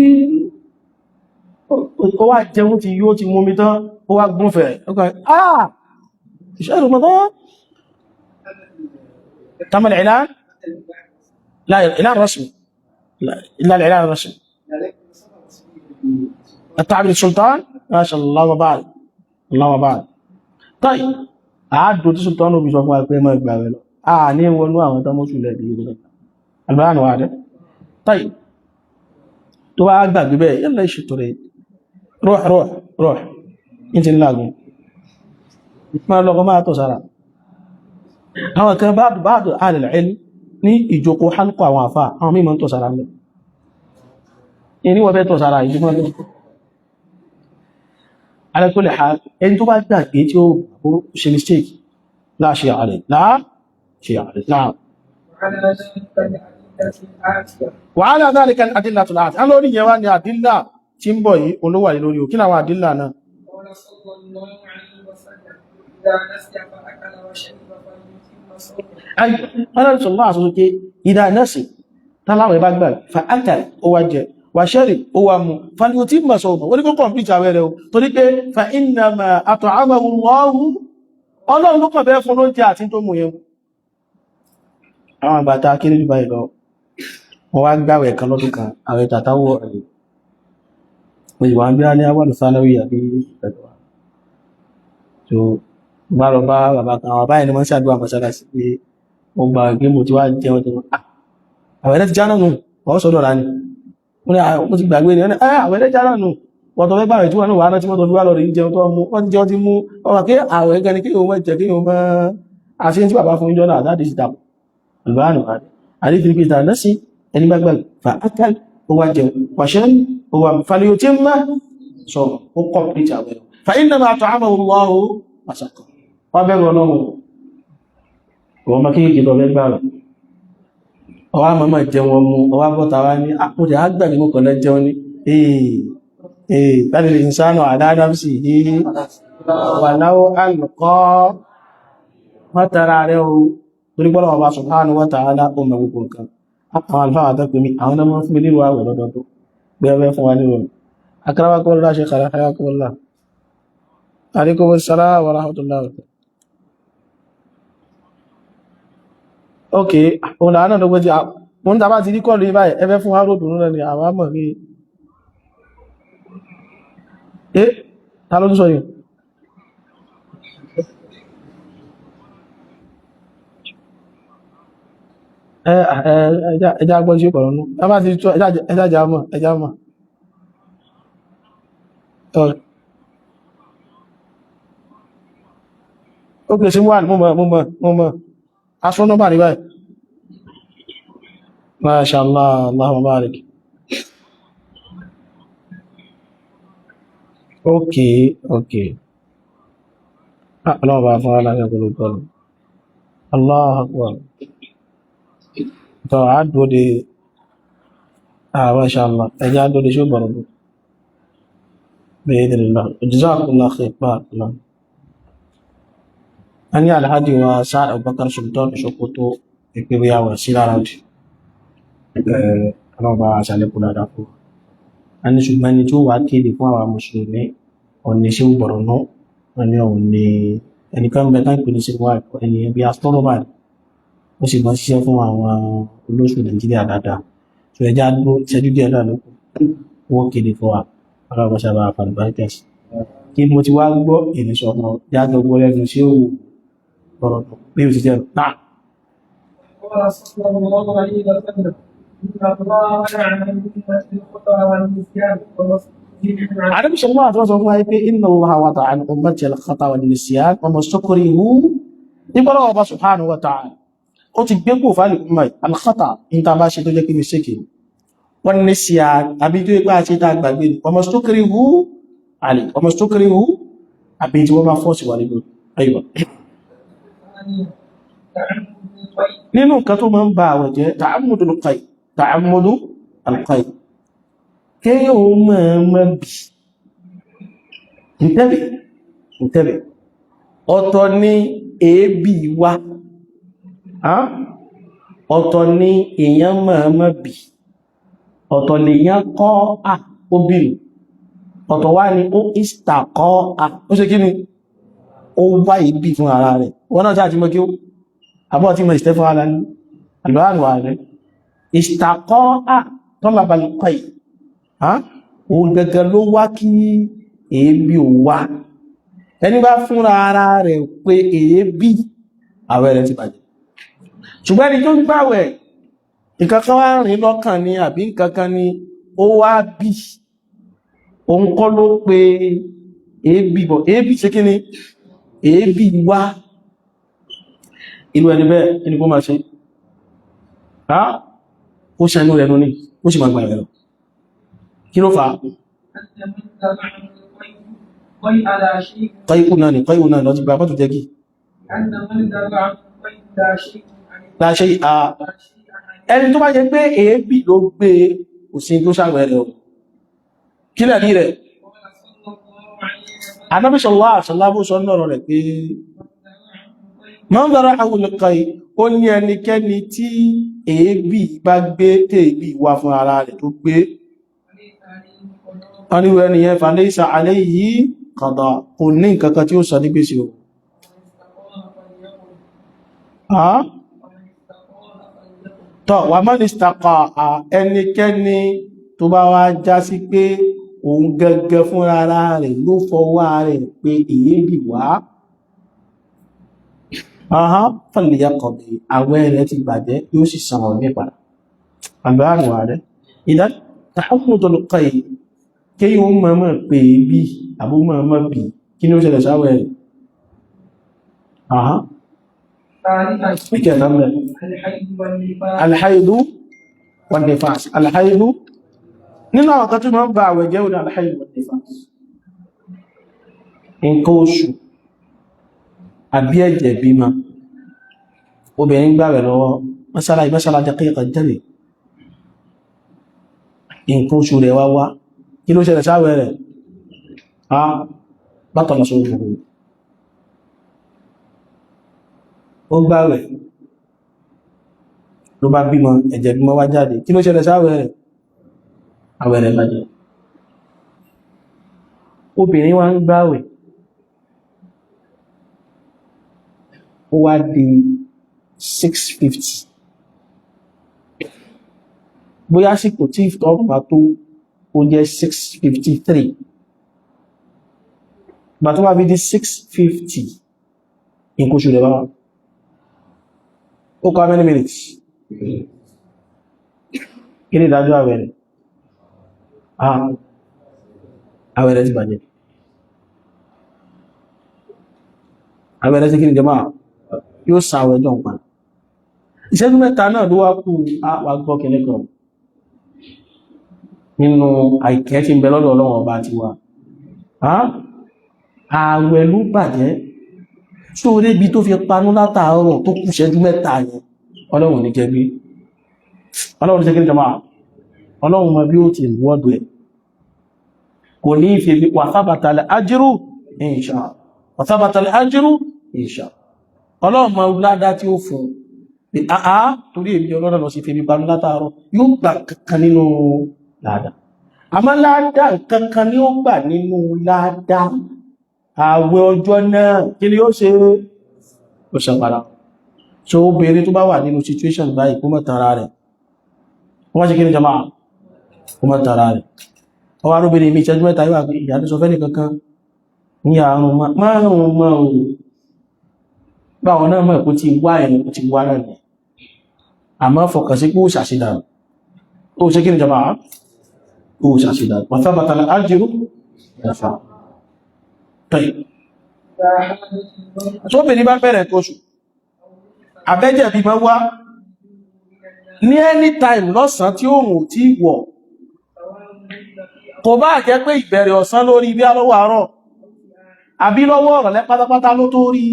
ó wá jẹun ti yóò ti mú mi tán ó wá gúnfẹ̀ ọkọ̀ شهر رمضان تم الإعلان لا إعلان رسمي لا إلا الإعلان الرسمي التعبير السلطان ما شاء الله وبعد الله وبعد طيب عدوا السلطان وبيشوفوا ما يقبلوا ني ونوا àwọn tó mosu le bi alban wa de طيب tó bá gbàgbé bẹ́ẹ̀ yalla ìṣètò rẹ̀ روح انت لاgun máa lọ́kọ́ máa tọ̀ sára àwọn kan báàdù alìlẹ̀ ní ìjókòó hálùkọ́ àwọn àfá àwọn mímọ̀ tọ̀ sára mẹ́ ní wọ́n fẹ́ tọ̀ sára ìjúmọ́ lọ alẹ́kọ́lẹ̀ ha ẹni tó bá gbàgbé tí ó ṣe mistake láṣẹ ààrẹ láà wàhálà dhalika àdílà tó láti án lórí yẹwà ni àdílà tí ń bọ̀ yìí olówà lórí òkí àwọn àdílà náà Ọlọ́run sọ máa sọ pé ìdá nẹ́sì tàláwẹ̀ bá gbà fa'ákà ó wá jẹ wà ṣẹ́rì ó wá mú fàlíò tí mọ̀ sọ wọ́n ní kó kọ̀mpítà wẹ́rẹ́ o torí pé fa innama at'amahu Allahu Ọlọ́run ló kàn bẹ́ fún lóúnjẹ àti tó mú yẹn àwọn àgbàta kéré jù báyìí lọ wọ́n wá gbàwẹ̀ kan lọ́dún kan àwẹ̀ tàtàwọ̀ ẹ̀yìn ìwà ń bí á ní àwọn ìsánáwì àbí ìpẹ̀lú so bá lọ bá bàbá kan àwọn báyìí ni wọ́n ṣàdúrà mọ́ṣáláṣí pé ó gba gímù tí wá jẹun tí wọ́n àwẹ̀rẹ́ ti jánà nù wọ́n sọ́dọ̀ rá ní wọ́n ti gbàgbé ní àwẹ̀rẹ́ jánà nù wọ́n tọ́ fẹ́ bàwẹ̀ tí wọ́n wà náà tí wọ́n tọ́ fi wá lọ rí jẹun tó mú wọ́n jẹun ti mú ọmọ kí àwẹ̀ gan ni kí wọ́n jẹ kí wọ́n mọ́ àṣẹ tí bàbá fún ìjọ náà láti ṣe dàpọ̀ albáàlù àrí fi pèsè àná sí ẹni gbàgbà fa akal ó wá jẹun wàṣẹ́ ó wà fàlẹ́ tí ń má sọ ó kọ́ pèsè àwẹ̀ fa innama at'amahu Allahu àṣàkọ̀ wọ́n bẹ̀rù ọlọ́run wọ́n mọ́ kéèkì lọ lẹ́gbà rẹ̀ ọwá mọ́mọ́ jẹun ọmọ ọwá bọ́ta wá ní àpòdì àgbàgbé mọ́ kọ̀lẹ́ jẹun ní tàbí ìsánà àdádámsì yìí wà náwó alùkọ́ mọ́tara rẹ̀ o torí pọ́lọ̀ ọba subhanahu wa ta'ala ọmọ gbogbo nǹkan àwọn alfáà àtọ́pẹ̀mí àwọn ọmọ fún mi nílùú àwẹ̀ lọ́dọọdún gbẹ́ẹ̀bẹ́ fún wa nílùú akarawakola ṣe kàrà hayakola عليكم السلام ورحمة الله وبركاته اوكي òun làánà ló gbẹ́jì mo ń tàbá ti rí kọlù yí báyìí ẹfẹ́ fún harold náà ni àwọn mọ̀ rí ta ló tún sọ yìí ẹjá gbọ́ sí ọ̀pọ̀lọ́ náà bá ti tó ẹjá mọ̀ ó kè sí wà mọ́ aṣọ nọ́bà rí báyìí Masha Allah Allahumma barik okay Allah bá fún alága gbogbo Allah akbar tó àádọ́dé Masha Allah ẹjá àádọ́dé ṣó bọ̀rọ̀ bọ̀ bẹ̀ẹ́dìrìlá jazakumullahu khairan a ní alhaji wa Sa'ad Abubakar Sultan Sokoto ìpínlẹ̀ yàwó sí lára jù ọlọ́ba àṣàlẹ̀kùn dáadáa fún a ní ṣùgbọ́n ni tí ó wà kéde fún àwọn mùsùlùmí ọ̀nà ṣe gbọ̀rọ̀ náà wọ́n ní ọ̀nà ẹnìkan bẹ tán ìpínlẹ̀ sí wà ẹni ẹbí astronomer ó sì mọ́ ṣiṣẹ́ fún àwọn olóṣù Nàìjíríà dáadáa tó ẹjá dúró ìṣẹ́jú díẹ̀ náà lókù wọ́n kéde fún wa ọlọ́ba ṣàbà àfàlùbáríkẹ́s kí mo ti wá gbọ́ ìrìnsọ̀ ọmọ jágbọ́ gbọ́ lẹ́nu sí òwò gbọ̀rọ̀ bí ó ti jẹ́ náà Ànábì sallallahu alaihi wasallam wáyé pé inna Allaha wada'a 'an ummati al-khata'a wan-nisyan wa mastakrihu nígbọ́nà ọba subhanahu wa ta'ala ó ti gbé kò fàálì ọmọ al-khata' in ta bá ṣe tó jẹ́ kí mistake wan-nisyan àbí tó ipá àti ìta àgbàgbé wa mastakrihu àbí tí wọ́n bá fọ́sí wà nínú ayíwá nínú nǹkan tó máa ń ba àwẹ̀ jẹ́ ta'ammudu al-qayy kéyàn ó mọ̀ bí ìtẹ́bẹ̀ ọ̀tọ̀ ni èébì wá ọ̀tọ̀ ni èyàn mọ̀ bí ọ̀tọ̀ lè yán kọ́ obìnrin ọ̀tọ̀ wá ní ó ìstàkọ́ ó ṣe kí ni ó wá ìbí fún ara rẹ̀ wọ́n náà sáà ti mọ́ kí ó àbọ́ tí mọ̀ ìstẹ́ fún ara ní alùwárùwà rẹ̀ ìstàkọ́ tọ́lábalùkọ́ yìí òun gẹ́gẹ́ ló wá kí èébì ò wá ẹni bá fúnra ara rẹ̀ pé èébì àwẹ̀ rẹ̀ ti bàjẹ́ ṣùgbọ́n ẹni tó ń gbàwẹ̀ ìkankan wá rìn lọ́kàn ni àbí nǹkankan ni ó wá bí òun kọ́ ló pé èébì bọ̀ èébì ṣe kí ni èébì wá inú ẹni bẹ́ẹ̀ ẹni kó máa ṣe ó ṣe inú rẹ̀ nú ní ó sì máa gbà ẹ̀rọ kí ló fà á kọ́ìkù náà ni kọ́ìkù náà lọ ti gba bọ́tù jẹ́ kí láṣẹ ẹni tó bá jẹ́ pé èébì ló gbé òsìn tó ṣàgbẹ̀ rẹ̀ kí lẹ̀ ní rẹ̀ Ànábì sallallahu alaihi wasallam sọ náà rẹ̀ pé man darahu al-qayy ó ní ẹnikẹ́ni tí èébì bá gbé tèébì wá fún ara rẹ̀ tó gbé ọníwẹ̀ ni yẹn falaysa alayhi qada kò ní nǹkankan tí ó sọ ní gbèsè o tọ́ wà man istaqa'a ẹnikẹ́ni tó bá wá já sí pé òun gẹ́gẹ́ fún ara rẹ̀ ló fọwọ́ rẹ̀ pé èébì wá falyaqdi àwẹ̀ rẹ̀ ti bàjẹ́ yóò sì san ọ̀dẹ́ padà àgbàrùwà rẹ̀ idan tahammudul qayy kí yíò mọ̀ pé bí àbú mọ̀ bí kí ní ó ṣẹlẹ̀ sáwẹ̀ rẹ̀ alhaidu wan nifas alhaidu nínú àwọn kan tó máa ń bá àwẹ̀ jẹ́ òdá alhaidu wan nifas nǹkan oṣù àbí ẹ̀jẹ̀ bímọ obìnrin gbààwẹ̀ lọ́wọ́ masala daqiqa jẹ́rì nǹkan oṣù rẹ̀ wá kí ló ṣẹlẹ̀ sáwẹ̀ rẹ̀ batala sawmuhu ó gbààwẹ̀ ló bá bímọ ẹ̀jẹ̀ bímọ wá jáde kí ló ṣẹlẹ̀ sáwẹ̀ rẹ̀ àwẹ̀ rẹ̀ bàjẹ́ obìnrin wá ń gbààwẹ̀ ó wá di 650 bóyá àsìkò tí ìfitọ́ bá tó ó jẹ́ 6:53 gbà tó bá fi di 6:50 nǹkan oṣù rẹ̀ bá wá ó kọ́ how many minutes kí ni ìdájọ́ àwẹ̀ rẹ̀ àwẹ̀ rẹ̀ ti bàjẹ́ àwẹ̀ rẹ̀ ti kí ni jẹmọ́ yóò sa àwẹ̀ jọ nǹkan ìṣẹ́jú mẹ́ta náà ló wá kú àwà gbọ́ kìnnì kan nínú àìkẹ́ tí ń bẹ lọ́dọ̀ Ọlọ́run ọba ti wà àwẹ̀ ló bàjẹ́ tó rí ibi tó fi panú látàárọ̀ tó kù ìṣẹ́jú mẹ́ta yẹn Ọlọ́run ní jẹ́gbé Ọlọ́run ní jẹ́gbé jẹmọ́ Ọlọ́run mọ bí ó ti wọ́dọ̀ ẹ̀ kò ní ìfẹ́ wa thabata al-ajru insha wa thabata al-ajru insha Ọlọ́run mọ ládá tí ó fún torí èmi Ọlọ́run lọ sí fẹ́ bí panú látàárọ̀ yóò gbà kankan nínú ládá àmọ́ ládá kankan ní ó gbà nínú ládá àwẹ̀ ọjọ́ náà kí ni ó ṣe ó ṣàpàdà so obìnrin tó bá wà nínú situation báyìí kó mọ́ tara rẹ̀ wọ́n ṣe kí ní jama kó mọ́ tara rẹ̀ ọwọ́ arúbìnrin mi ìṣẹ́jú mẹ́ta yíwà pé ìyà tó sọ fẹ́ nìkankan ní àrùn márùn-ún márùn-ún báwọn náà mọ̀ ẹ̀kú ti wá ẹ̀yìn ti wá náà ni àmọ́ fọkàn sí pé ó ṣàṣìdà ó ṣe kí ní jama ó ṣàṣìdà pàtàkì ajru ẹ̀fà tó bèèrè bá bẹ̀rẹ̀ tóṣù àbẹ́jẹ̀ bí mọ́ wá ní anytime lọ́sàn tí ó mú tí wọ̀ kò bá jẹ́ pé ìbẹ̀rẹ̀ ọ̀sán lórí bí alọ́wọ́ àárọ̀ àbí lọ́wọ́ ọ̀rọ̀lẹ́ pátápátá ló tó rí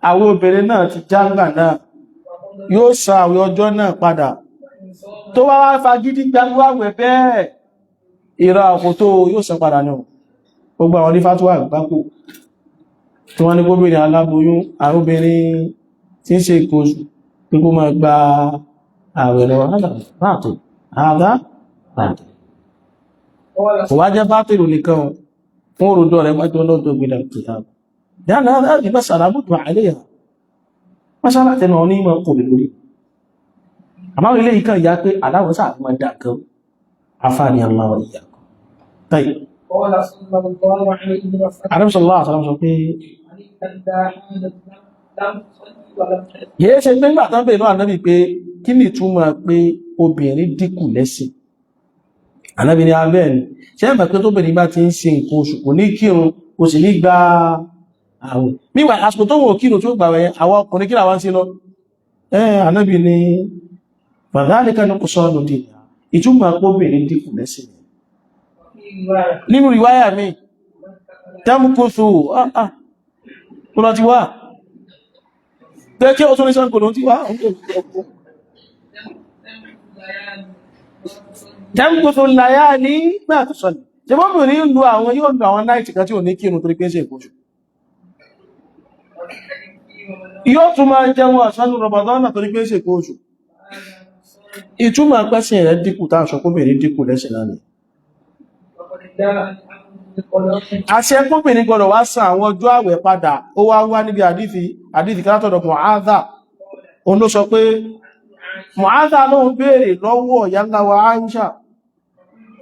àwọn obìnrin náà ti jáǹgbà náà yóò san àwẹ̀ ọjọ́ náà padà tó wá wá fagídí gbáwẹ̀ bẹ́ẹ̀ ìra àkótó yóò san padà náà gbogbo àwọn onífàtíwà gbápò tí wọ́n ní gómìnà aláboyún àrúbìnrin tí ń ṣe ìkóṣù tí kó máa gba ààrẹ lọ ráàtò ààrá ráàtò kò wá jẹ́ bátìrù nìkan fún òrùdó rẹ̀ wájú ọlọ́dọ̀ gbìdà kìtàbù dáadáa láti bá sàrábùtù àìlèyà mọ́sálà tẹnu ọ ní ìmọ̀ kò lè lórí àmáwọn ilé ìkan ìyá pé aláwọ̀sá àti máa dákan afáàní aláwọ̀ ìyá kan àrẹ́bùsọ̀lá àtàrà sọ pé yẹ́ ṣe pé nígbà tán bèèrè náà Ànábì pé kí ni túmọ̀ pé obìnrin dínkù lẹ́sìn Ànábì ní abẹ́ ni ṣe ẹ̀mọ̀ pé tó bèèrè bá ti ń ṣe nǹkan oṣù kò ní kírun kò sì ní gba àwẹ̀ míwà àsìkò tó wọ́n kírun tí ó gbàwẹ̀ àwọn ọkùnrin kí làwọn sí lọ Ànábì ní fadhalika nuqsanu din ìtumọ̀ pé obìnrin dínkù lẹ́sìn nínú ìwáyà mi tẹ́mùkúsù ọ̀nà ti wá tẹ́kẹ́ ọ̀tún ní sọ́nkò ló ti wá tẹ́mùkúsù láyá ní náà tó sọ́nà jẹ mọ́bí ní ìlú àwọn yóò lù àwọn náìtì kan tí ò ní kírun torí pé ṣe ìkóṣù yóò tún máa jẹun àṣánú Ramadan torí pé ṣe ìkóṣù ìtumọ̀ pẹ́sìn rẹ̀ dínkù táà sọ kóbìnrin dínkù lẹ́sìn náà àṣẹ kóbìnrin gbọdọ̀ wá san àwọn ọjọ́ àwẹ̀ padà ó wá níbi àdíthì kátọ̀dọ̀ Mu'adha òun ló sọ pé Mu'adha ló ń béèrè lọ́wọ́ yàláwà Aisha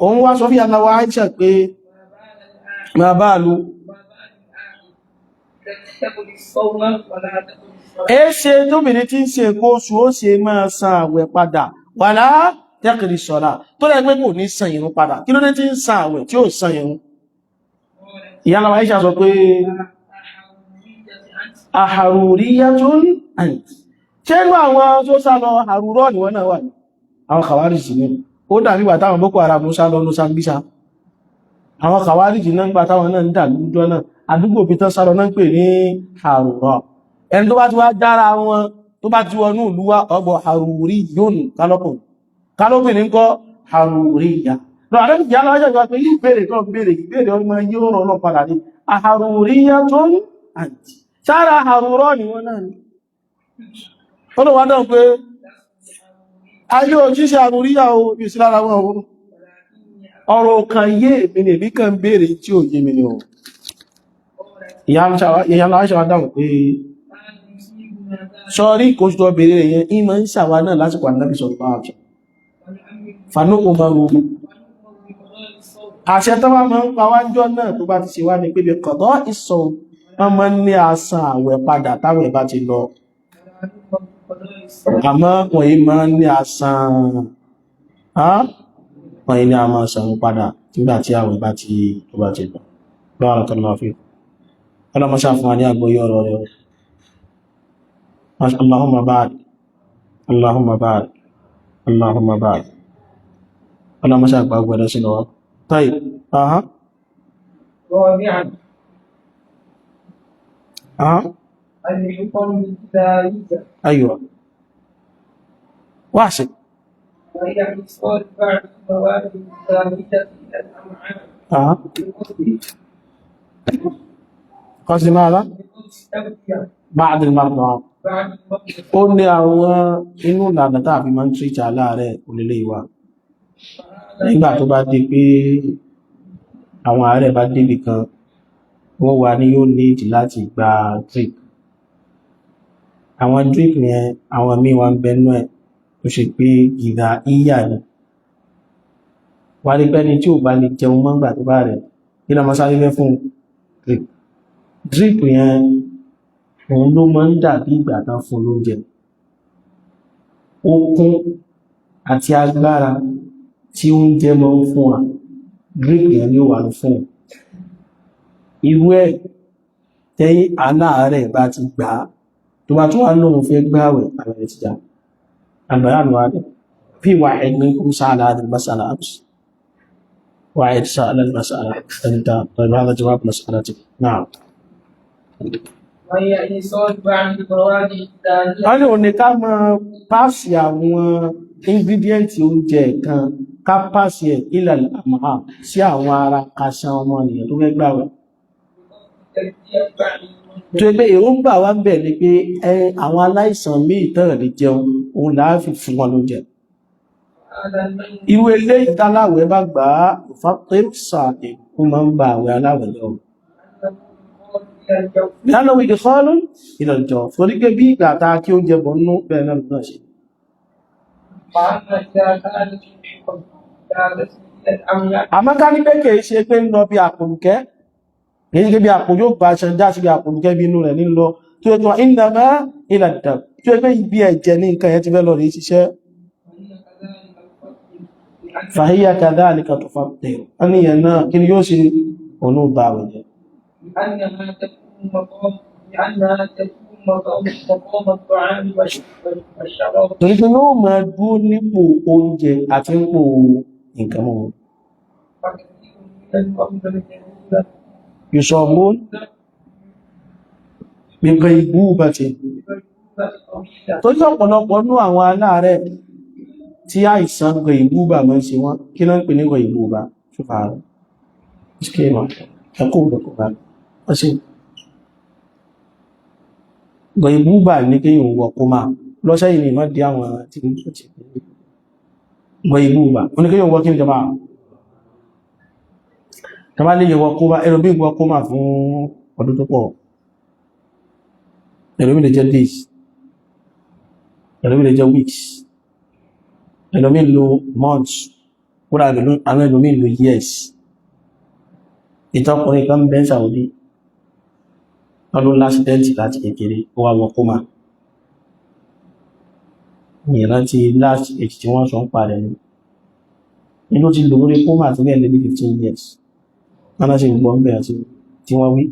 òun wá sọ fí yàláwà Aisha pé ma bá lú ṣe tóbìnrin tí ń ṣe kóṣù ó ṣe máa san àwẹ̀ padà wàlá tẹ́kìrì sọ́lá tó lẹ́ pé kò ní san ìrun padà kí ló dé tí ń san àwẹ̀ tí ó san ìrun ìyálàwà Aisha sọ pé aharuriyyatun anti ṣe inú àwọn tó sá lọ àrùrọ̀ ni wọ́n náà wà ní àwọn kàwárìjì ní ó dàbí gbà táwọn Boko Haram sá lọ ní Sambisa àwọn kàwárìjì náà gbà táwọn náà ń dà lójọ́ náà àdúgbò bí tán sá lọ náà ń pè ní àrùrọ̀ ẹni tó bá ti wá dára wọn tó bá ti wọnú ìlú wa ọgbọ̀ haruriyyun kálọ́pìn ní kọ́ haruriyya lọ àrẹ́ ìjá aláwọ́jọ́ ìgbà pé yí ìbéèrè kan ìbéèrè ọmọ yíò rọ̀ náà padà ní aharuriyyatun anti sára harurọ̀ ni wọ́n náà ni olùwà náà pé ayé òjíṣẹ́ haruriyya o ìsìlára wọn ọ̀rọ̀ kan yé èmì ní kan béèrè tí ò yé mi ni o ìyá aláwọ́jọ́ dáhùn pé sọ́rí kò ṣùgbọ́n béèrè yẹn ìmọ̀ ń ṣàwà náà lásìkò Ànábì sallallahu alaihi wasallam fanú umaru àṣẹ tó wá máa ń pa wájọ́ náà tó bá ti ṣe wá ní pé bí kọ̀dọ̀ ìsọ̀ wọ́n máa ń ní àsan àwẹ̀ padà táwẹ̀ bá ti lọ àmọ́ wọ́n yìí máa ń ní àsan wọ́n yìí ní a máa san padà nígbà tí àwẹ̀ bá ti lọ barakallahu fiik ọlọ́mọṣà fún wa ní àgbóyé ọ̀rọ̀ rẹ̀ Allahumma barik Allahumma barik Allahumma barik ọlọ́mọṣà gbàgbọ́ ẹ̀rẹ́ sí lọ́wọ́ طيب رابعا الحكم الثالثة أيوة واحد وهي إيصال بعض المواد الثابتة إلى الأمعاء قصد ماذا؟ بعض المرضى ó ní àwọn inú ìlànà tàbí máa ń tríjà láàrẹ̀ onílé ìwà nígbà tó bá dé pé àwọn ààrẹ bá débì kan wọ́n wà ní yóò ní ìdí láti gba drip àwọn drip yẹn àwọn míì wà ń bẹnú ẹ̀ tó ṣe pé gìdá ìyà ni wà ní pẹ́ni tí ò bá lè jẹun mọ́ngbà tó bá rẹ̀ kí lọ mọ́ sáré fẹ́ fún drip yẹn òun ló máa ń dàbí ìgbà tán fún lóúnjẹ okun àti agbára tí oúnjẹ máa ń fún wa drip yẹn ni ó wà ní fún irú ẹ̀ tẹ́yìn aláàárẹ̀ bá ti gbà á tó bá tún wá lóhun fẹ́ gbáwẹ̀ àwẹ̀ ti já البيان واضح في واحد منكم سأل هذه المسألة أمس واحد سأل المسألة أنت طيب هذا جواب مسألتك نعم وهي إيصال بعض المواد الثانية wọ́n ní òní ká máa pàṣẹ àwọn ingredient oúnjẹ kan ká pàṣẹ ilẹ̀ àmàhà sí àwọn ara kàṣà ọmọ ènìyàn tó fẹ́ gbààwẹ̀ tó ẹgbẹ́ èròǹgbà wá ń bẹ̀ ni pé àwọn aláìsàn míì tẹ́rẹ̀ lè jẹun òun láàáfì fún wọn ló jẹ irú ilé ìtàláwẹ̀ bá gbà á ìfàpẹ́sà ó máa ń ba àwẹ̀ aláwẹ̀ lọ ìyánà wìdí kọ́ọ̀lù ìlọ̀jọ̀ torí pé bí ìgbà ta kí ó jẹ bọ̀ nínú bẹ́ẹ̀ náà náà ṣe àmọ́ ká ní pé kìí ṣe pé ń lọ bí àpòlùkẹ́ kìí ṣe bí àpò yóò bá ṣẹjá sí bí àpòlùkẹ́ bí inú rẹ̀ nílọ tí ó tún ìnàmá ìlàdà tí ó pé ibi ẹ̀jẹ̀ ní nǹkan yẹn ti fẹ́ lọ rí ṣiṣẹ́ fàhíyà kàdá àlìkà tó fà tẹ̀ wọ́n ní yẹn náà kí ni yóò ṣe ònú bá rẹ̀ jẹ́ torí pé yóò máa dúró nípò oúnjẹ àti nípò nǹkan mọ́ يصابون بغيبوبة tó jẹ́ ọ̀pọ̀lọpọ̀ ní àwọn aláàrẹ̀ tí àìsàn ghaibúbà mọ́ sí wọ́n kí náà ń pè ní ghaibúbà ṣùfà rẹ̀ ìṣkèmà ẹkùn gbogbo ọ̀sí ghaibúbà ní kí yíò wọ kó máa lọ́ṣẹ́ ìní mọ́ dí àwọn tí ó ti ghaibúbà ó ní kí yíò wọ kí ní jọba tàbá lè yẹwọ kó bá ẹlòmí ìwọ kó máa fún ọdún tó pọ̀ ẹlòmí lè jẹ́ days ẹlòmí lè jẹ́ weeks ẹlòmí lo months kúrò àwọn ẹlòmí lo years ìtọ́kùnrin kan bẹ́ Saudi ọdún lásìdẹ́ntì láti kékeré ó wá wọ kó máa ìrántí last age tí wọ́n sọ ń parẹ́ ní inú ti lò orí kó máa ti gẹ́lẹ́ bí 15 years wọ́n ṣe gbọ́ ń bẹ̀rẹ̀ tí wọ́n wí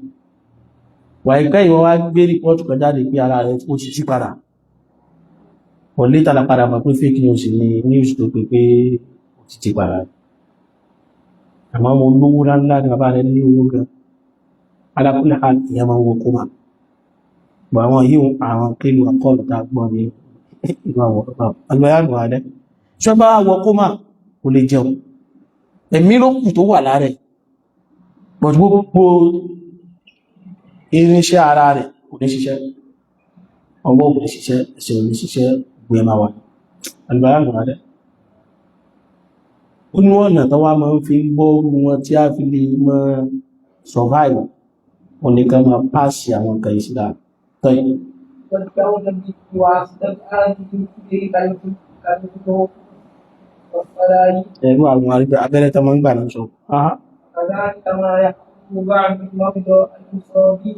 wà ìpẹ́ ìwọ́n wá gbé rìpọ́tù kan jáde pé ara rẹ̀ ó ti jí padà wọ̀ létàlá padà mọ̀ pé fake news ni news tó pé pé ó ti jí padà àmọ́ mo lówó láńlá ní bàbá rẹ̀ ní owó gan alákùnlẹ̀ ìyẹn máa ń wo kó mà bọ̀ àwọn yíò àwọn kílù akọ́lù tá gbọ́ ní ìlú àwọn ọlọ́yàgbà adẹ́ ṣọ́ bá wọ kó mà kò lè jẹun ẹ̀mí ló kù tó wà lára but gbogbo irinṣẹ́ ara rẹ̀ kò ní ṣiṣẹ́ ọwọ́ kò ní ṣiṣẹ́ ẹsẹ̀ ò ní ṣiṣẹ́ gbé ma wà alìbáyàgbà rẹ̀ ó ní ọ̀nà tó wá máa ń fi gbọ́ wọn tí a fi lè mọ́ survive wọn ní ká máa pàṣẹ àwọn nǹkan ìṣẹ́lá tọ́yí ẹ̀rú àwọn abẹ́rẹ́ tó máa ń gbà náà sọ. كذلك ما يحكم بعض المرضى المصابين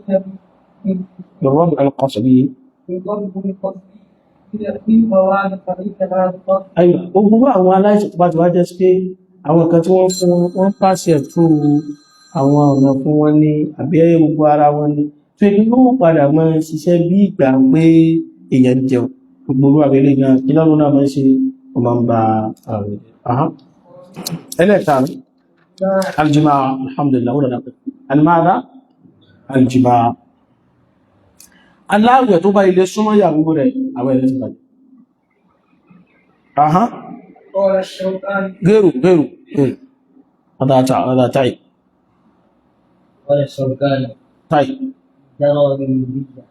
بالربع القصبي بالضرب القصدي في مواد خليج هذا الضرب. ayọ̀ gbogbo àwọn aláìsàn tó bá ti wá jẹ́ sí pé àwọn kan tí wọ́n fún wọn pàṣẹ fún àwọn ọ̀nà fún wọn ní àbí gbogbo ara wọn ní tó ibi yóò padà máa ṣiṣẹ́ bí ìgbà pé èèyàn jẹun gbogbo àbẹ̀rẹ̀ gan kí lọ́rùn náà máa ṣe ó máa ń ba ààrẹ ẹlẹ́ta aljima alhamdulillah ó dàdà pé almada aljima aláwẹ̀ tó bá ilé súnmọ́ ìyàwó rẹ̀ àwọn ẹlẹ́sì bàjẹ́ قال الشوكاني غيره هذا تعب قال الشوكاني طيب درى بالجدة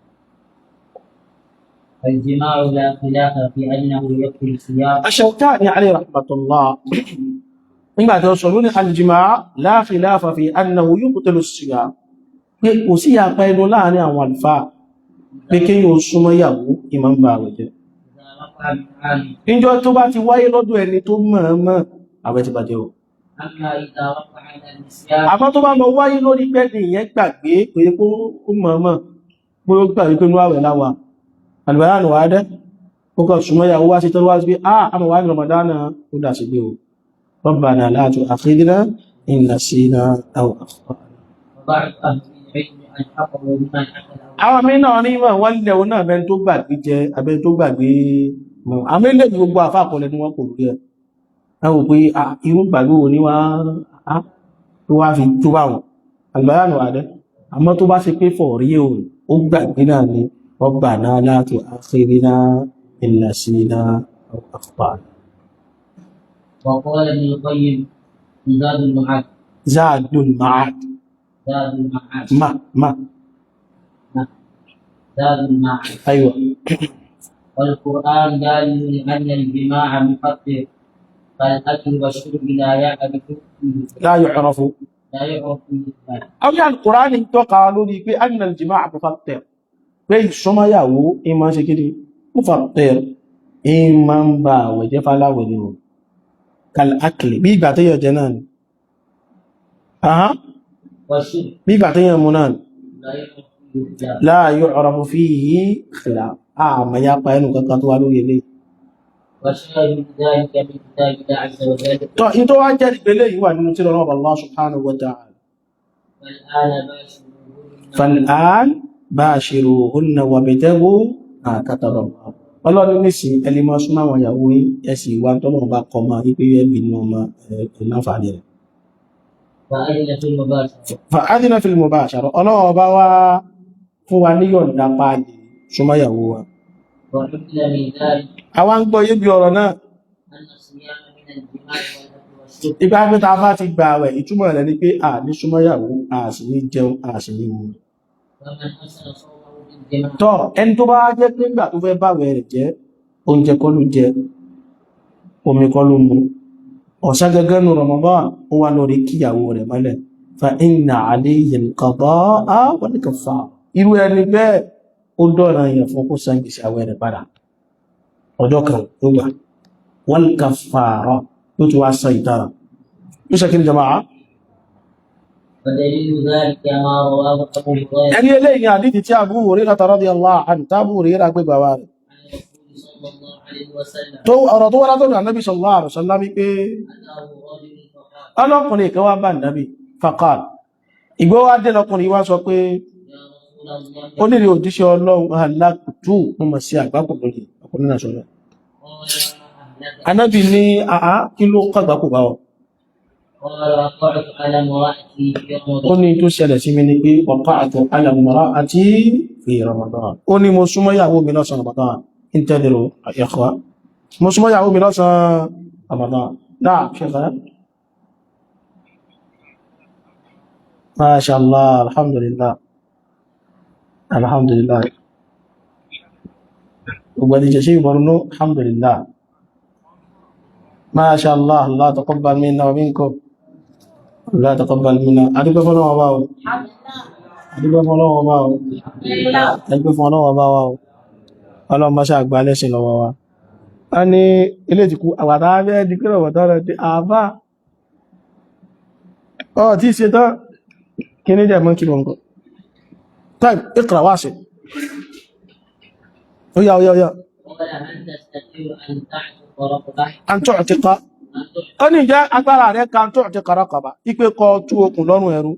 الجماع لا خلاف في أنه يكفي الصيام. الشوكاني عليه رحمة الله nígbà tí ó sọ lóní alìjìmá la khilafa fi annahu yubtilu as-siyam pé kò sí àpá ẹnu láàrin àwọn àlùfáà pé kí yóò súnmọ́ ìyàwó ìmọ̀ ń bá àwẹ̀ jẹ́ níjọ́ tó bá ti wáyé lọ́dọ̀ ẹni tó mọ̀ọ́mọ̀ àwẹ̀ ti bàjẹ́ o àmọ́ tó bá lọ wáyé lórí pẹ́ni ìyẹn gbàgbé pé kó mọ̀ọ́mọ̀ pé ó gbàgbé pé ní àwẹ̀ láwà àlùbáyà nù wá dẹ́ ó kọ̀ súnmọ́ ìyàwó wá sí tọ́lú wá sí pé àmọ̀ wá ní Ramadana ó dà sí gbé o ربنا لا تؤاخذنا إن نسينا أو أخطأنا. àwọn mìíràn ní ìmọ̀ wọ́n lẹ̀ wọ́n náà bẹ́ẹ̀ tó gbàgbé jẹ abẹ́ tó gbàgbé mọ̀ àmì ilé gbogbo àfáàkọlẹ̀ ni wọ́n kò rí ẹ̀ ẹwọ pé irú gbàgbé wo ní tó wá fi tó bá wọn àgbàyànù àdẹ́ àmọ́ tó bá ṣe pé fọ̀ rí òun ó gbàgbé náà ni ربنا لا تؤاخذنا إن نسينا أو أخطأنا. وقال ابن القيم زاد المعاد زاد المعاد زاد المعاد ما زاد المعاد أيوة. والقرآن دال لأن الجماع مفطر فالأكل والشرب لا يعرف أو يعني القرآن يتوقع لي بأن الجماع مفطر بين السماياو إما شكري مفطر إما با وجفلا وليو كالأكل بيبا تيو جنان بيبا تيو منان لا يعرف فيه خلاف ما يبقى إنه كتوالو يلي وشاهد ذلك من كتاب الله عز وجل. تو إنتو أجل بلي هو أن نتلو رب الله سبحانه وتعالى. فالآن باشروهن وابتغوا ما كتب الله. Ọlọ́run ní sí ẹlẹ́ máa súnmọ́ àwọn ìyàwó ẹ̀sì ìwà tọ́lọ́run bá kọ máa wípé ẹbí ní ọmọ ìnáfààní rẹ̀. فأذن في المباشرة Ọlọ́run bá wá fún wa níyọ̀ǹda páàlì súnmọ́ ìyàwó wa. Àwọn ń gbọ́ yébi ọ̀rọ̀ náà. Ìgbà pé ta bá ti gba àwẹ̀ ìtumọ̀ rẹ̀ ni pé a ní súnmọ́ ìyàwó, a sì ní jẹun, a sì ní mu. Tọ́ ẹni tó bá jẹ́ pé ìgbà tó fẹ́ báwẹ̀ rẹ̀ jẹ́ oúnjẹ kọ́ ló jẹ, omi kọ́ ló mu. Ọ̀sán gẹ́gẹ́ nù Ramadan ó wá lórí kíyàwó rẹ̀ mọ́lẹ̀. Fa inna alayhi al-qada'a wal-kaffara. Irú ẹni bẹ́ẹ̀ ó dọ̀rọ̀ yẹn fún kó san gbèsè àwẹ̀ rẹ̀ padà. Ọjọ́ kan tó gbà. Wal-kaffara ló ti wá san ìtara. Ó ṣe kí ni jama'a? Ẹni eléyìí ni àdídì tí Abu Hurairah radiyallahu anhu Abu Hurairah gbé bàbá rẹ̀. Tó ọ̀rọ̀ tó wá látọ̀dọ̀ Ànábì sallallahu alaihi wasallam pé ọlọ́kùnrin kan wá bá Ànábì faqala. Ìgbó wá dé lọ́kùnrin wá sọ pé ó nílé òjíṣẹ́ Ọlọ́run alákùtù mo mọ̀ sí àgbákò lórí ọkùnrin náà sọ́rọ̀. Ànábì ní àá kí ló kàgbákò bá ọ? Ó ní tó ṣẹlẹ̀ sí mi ní pé waqa'tu ala imra'ati fi Ramadan. Ó ní mo súnmọ́ ìyàwó mi lọ́sàn Ramadan. Intadiru ikhwa. Mo súnmọ́ ìyàwó mi lọ́sàn Ramadan. Náà ṣe fẹ́. Masha Allah, alhamdulillah. Alhamdulillah. Gbogbo ẹni jẹ́ sí ìbọnú, alhamdulillah. Masha Allah, Allah taqabbal minna wa minkum. Allah taqabbal minna. Adúgbẹ́ fún ọlọ́wọ́ bá o. Adúgbẹ́ fún ọlọ́wọ́ bá o. Adúgbẹ́ fún ọlọ́wọ́ bá wa o. Ọlọ́run máa ṣàgbà lẹ́sìn lọ́wọ́ wa. a ní ilé ìtìkú àwàdá abẹ́ di pé ọ̀wọ̀dá rẹ̀ di àbá ọ̀ tí ṣe tán kí ní jẹ́ mọ́ kí mọ́ nǹkan طيب اقرأ واصل ويا قال هل تستطيع أن تعتق رقبة أن تعتق ó ní jẹ́ agbára rẹ̀ kan تعتق رقبة ipe kó tú okùn lọ́rùn ẹrú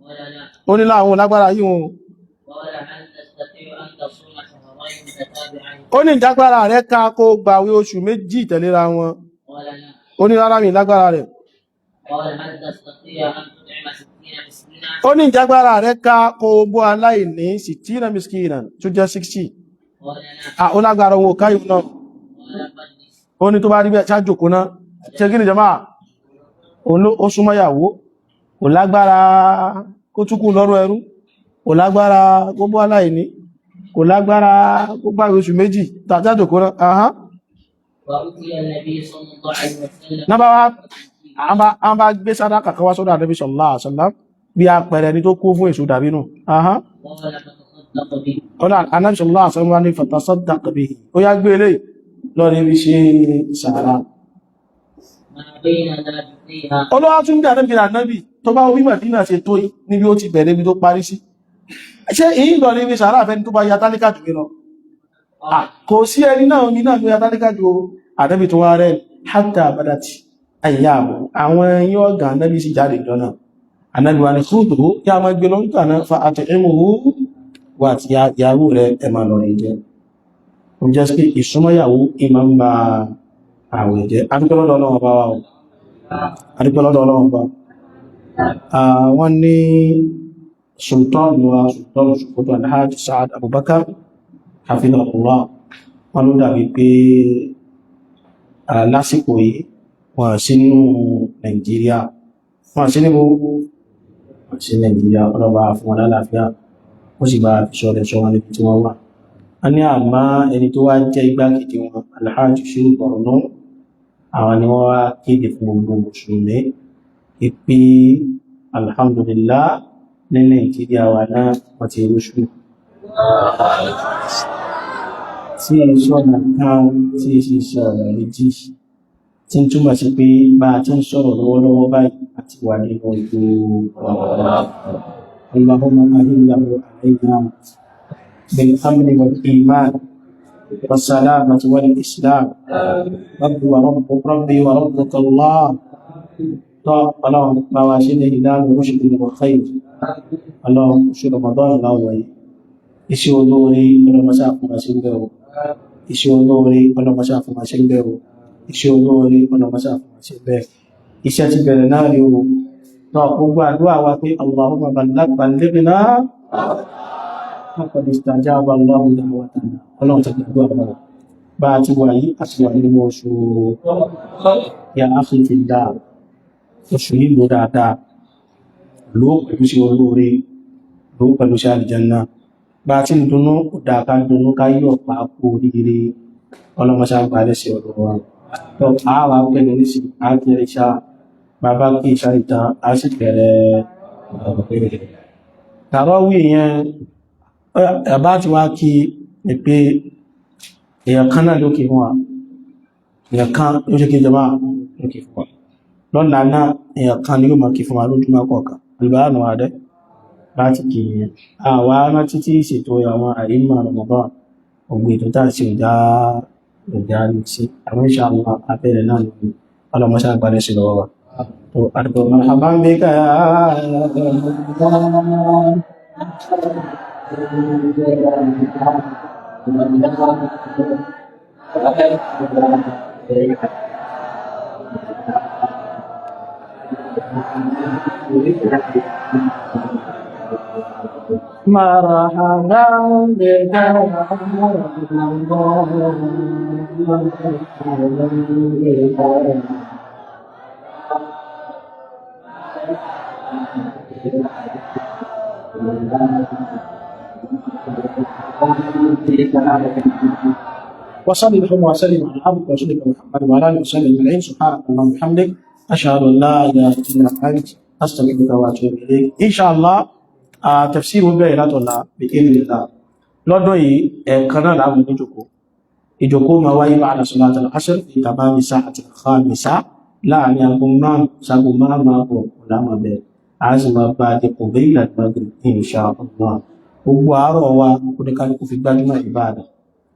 قال لا ó ní láwọn lágbára yìí wọn قال هل تستطيع أن تصوم شهرين متتابعين ó ní jágbára rẹ̀ ká kó gbààwẹ̀ oṣù méjì tẹ̀léra wọn قال لا ó ní rárá mi lágbára rẹ̀ قال هل تستطيع أن تطعم 60 مسكينا ó ní jágbára rẹ̀ ká kó bọ́ aláìní 60 miskinan tó jẹ́ 60 قال لا ó lágbára owó káyù náà قال فجلس ó ní tó bá rí bẹ́ẹ̀ ṣájòkó náà ṣe kí ni jàmáà ó súnmọ́yàwó kò lágbára kó túkù lọ́rọ̀ ẹrú kò lágbára kó bọ́ aláìní kò lágbára kó gbààwẹ̀ oṣù méjì ṣájòkó náà ahán وأتي النبي صلى الله عليه وسلم náà bá bá gbé sàdákà kan wá sọ́dọ̀ Ànábì sallallahu alaihi wasallam bí àpẹẹrẹ ni tó kú fún èso dàbínú ahán قال فتصدق به ọ̀nà Ànábì sallallahu alaihi wasallam ní fatasaddaq bihi ó yá gbé eléyìí lọ ní ibi ṣe sàárà ما بين لاجتيها ọlọ́wọ́ tún bí Ànábì tó bá wí Mádínà ṣe tó níbi ó ti bẹ̀rẹ̀ ibi tó parí sí ṣé èyí lọ ní ibi sàárà fẹ́ni tó bá ya tálíkà jù lọ kò sí ẹni náà omi náà ló ya tálíkà jù Ànábì tó wá rẹ̀ hatta badati ayyamu àwọn yíò ọ̀gá Ànábì sì jáde jọ náà Ànábì wa ni khudhu kí a máa gbé lọ nígbà náà fa at'imuhu wà tí yàwó rẹ̀ ẹ máa lọ rí jẹ́ ó jẹ́ sí ìsúnmọ́yàwó ìmọ̀ ń ba àwẹ̀ jẹ́ adúgbọ́lọ́dọ̀ Ọlọ́run bá wà adúgbọ́lọ́dọ̀ Ọlọ́run bá wọ́n ní sultan ṣùgbọ́n Alhaji Sa'ad Abubakar hafidhahullah wọ́n ló dàbí pé lásìkò yìí wọ́n sí nínú Nàìjíríà wọ́n sí nínú Nàìjíríà ọlọ́ba fún wọn lálàáfíà ó sì bá ṣọ́lẹ̀ ṣọ́ wọn níbi tí wọ́n wà a ní àmá ẹni tó wá jẹ́ igbákejì wọn Alhaji Shehu Borno àwọn ni wọ́n wá kéde fún gbogbo mùsùlùmí ìpí alhamdulillah ní Nàìjíríà wà náà wọ́n ti rúṣù tí ìṣọ́nà kan tí ìṣẹ́ ọ̀rọ̀ méjì tí ń túmọ̀ sí pé bá a ti ń sọ̀rọ̀ lọ́wọ́lọ́wọ́ báyìí àti wà nínú ìlú Allahumma ahillahu alayna bil amni wal iman was salamati wal islam rabbi wa rabbuka Allah Ọlọ́run bá wa ṣe ní ìdáàbò rushdi wa khair Ọlọ́run ṣe Ramadan láwọ̀ yìí iṣẹ́ olóore ọlọ́mọṣá fún wa ṣe ń bẹ̀rù iṣẹ́ olóore ọlọ́mọṣá fún wa ṣe ń bẹ̀rù iṣẹ́ olóore ọlọ́mọṣá fún wa ṣe ń bẹ̀rù iṣẹ́ ti bẹ̀rẹ̀ náà rí o náà gbogbo àdúrà wa pé Allahumma ballighna faqad istajaba Allahu da'watana Ọlọ́run ti gbàdúrà wa bá a ti wà yìí àti wà nínú oṣù ya akhi fillah oṣù yìí ló dáadáa ló pẹ̀lú sí olóore ló pẹ̀lú sí àlìjánnà bá tí ń dúnú ọ̀dá ká dúnú ká yọ̀ pa kú oríire ọlọ́mọṣá ń parẹ́ sí ọ̀rọ̀ wọn tó àwà pẹ̀lú nísì àgbẹ̀rẹ̀ ìṣá bàbá kí ìṣá ìtàn á sì bẹ̀rẹ̀ tàrọ́wì yẹn ẹ̀bá ti wá kí ní pé èèyàn kan náà lókè fún wa èèyàn kan ló ṣe kí jọba lókè fún wa lọ́nà náà èèyàn kan ni yóò máa kí fún wa lójúmọ́ kọ̀ọ̀kan alìbáyànà wà dẹ́ láti kí yẹn àwa rántí tí ìṣètò àwọn àìmọ̀ Ramadan ọgbẹ̀ ètò tàà sí ọjà ní sí àwọn insha Allah abẹ́rẹ̀ náà ní ọlọ́mọṣá gbádẹ́ sí lọ́wọ́ wa tó àdúgbò marhaban bika ya مرحبا بك وصلي اللهم وسلم على عبدك ورسولك محمد وعلى اله وصحبه اجمعين سبحانك اللهم وبحمدك اشهد ان لا اله الا انت استغفرك واتوب اليك ان شاء الله tafsir bẹ̀rẹ̀ látọ̀lá bí i nìlá lọ́dún yìí ẹ̀ẹ̀kan náà láàmù ní jòkó ìjókòó máa wáyé ba'da salat al-asr fi tamami sa'ati al-khamisa láàrin aago 5 sago 5 àbọ̀ ọ̀làmà bẹ̀rẹ̀ a sì máa bá a di qabila al-maghrib insha Allah. Gbogbo àárọ̀ wa oníkálukú fi gbájúmọ̀ ìbáàdà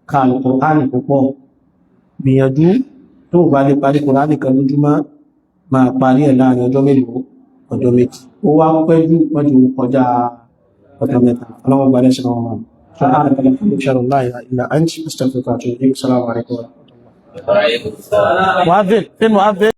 ka Al-Qur'ani púpọ̀, gbìyànjú tó bá lè parí Qur'ani kan lójúmọ́ máa parí ẹ̀ láàrin ọjọ́ mélòó, ọjọ́ méjì, ó wá pẹ́ jù mọ́jú kọjá ọjọ́ mẹ́ta. Ọlọ́run gba lẹ́sìn wọn wọn. سبحانك اللهم وبحمدك اشهد ان لا اله الا انت استغفرك واتوب اليك. السلام عليكم ورحمه الله. وعليكم السلام. مؤذن فين مؤذن؟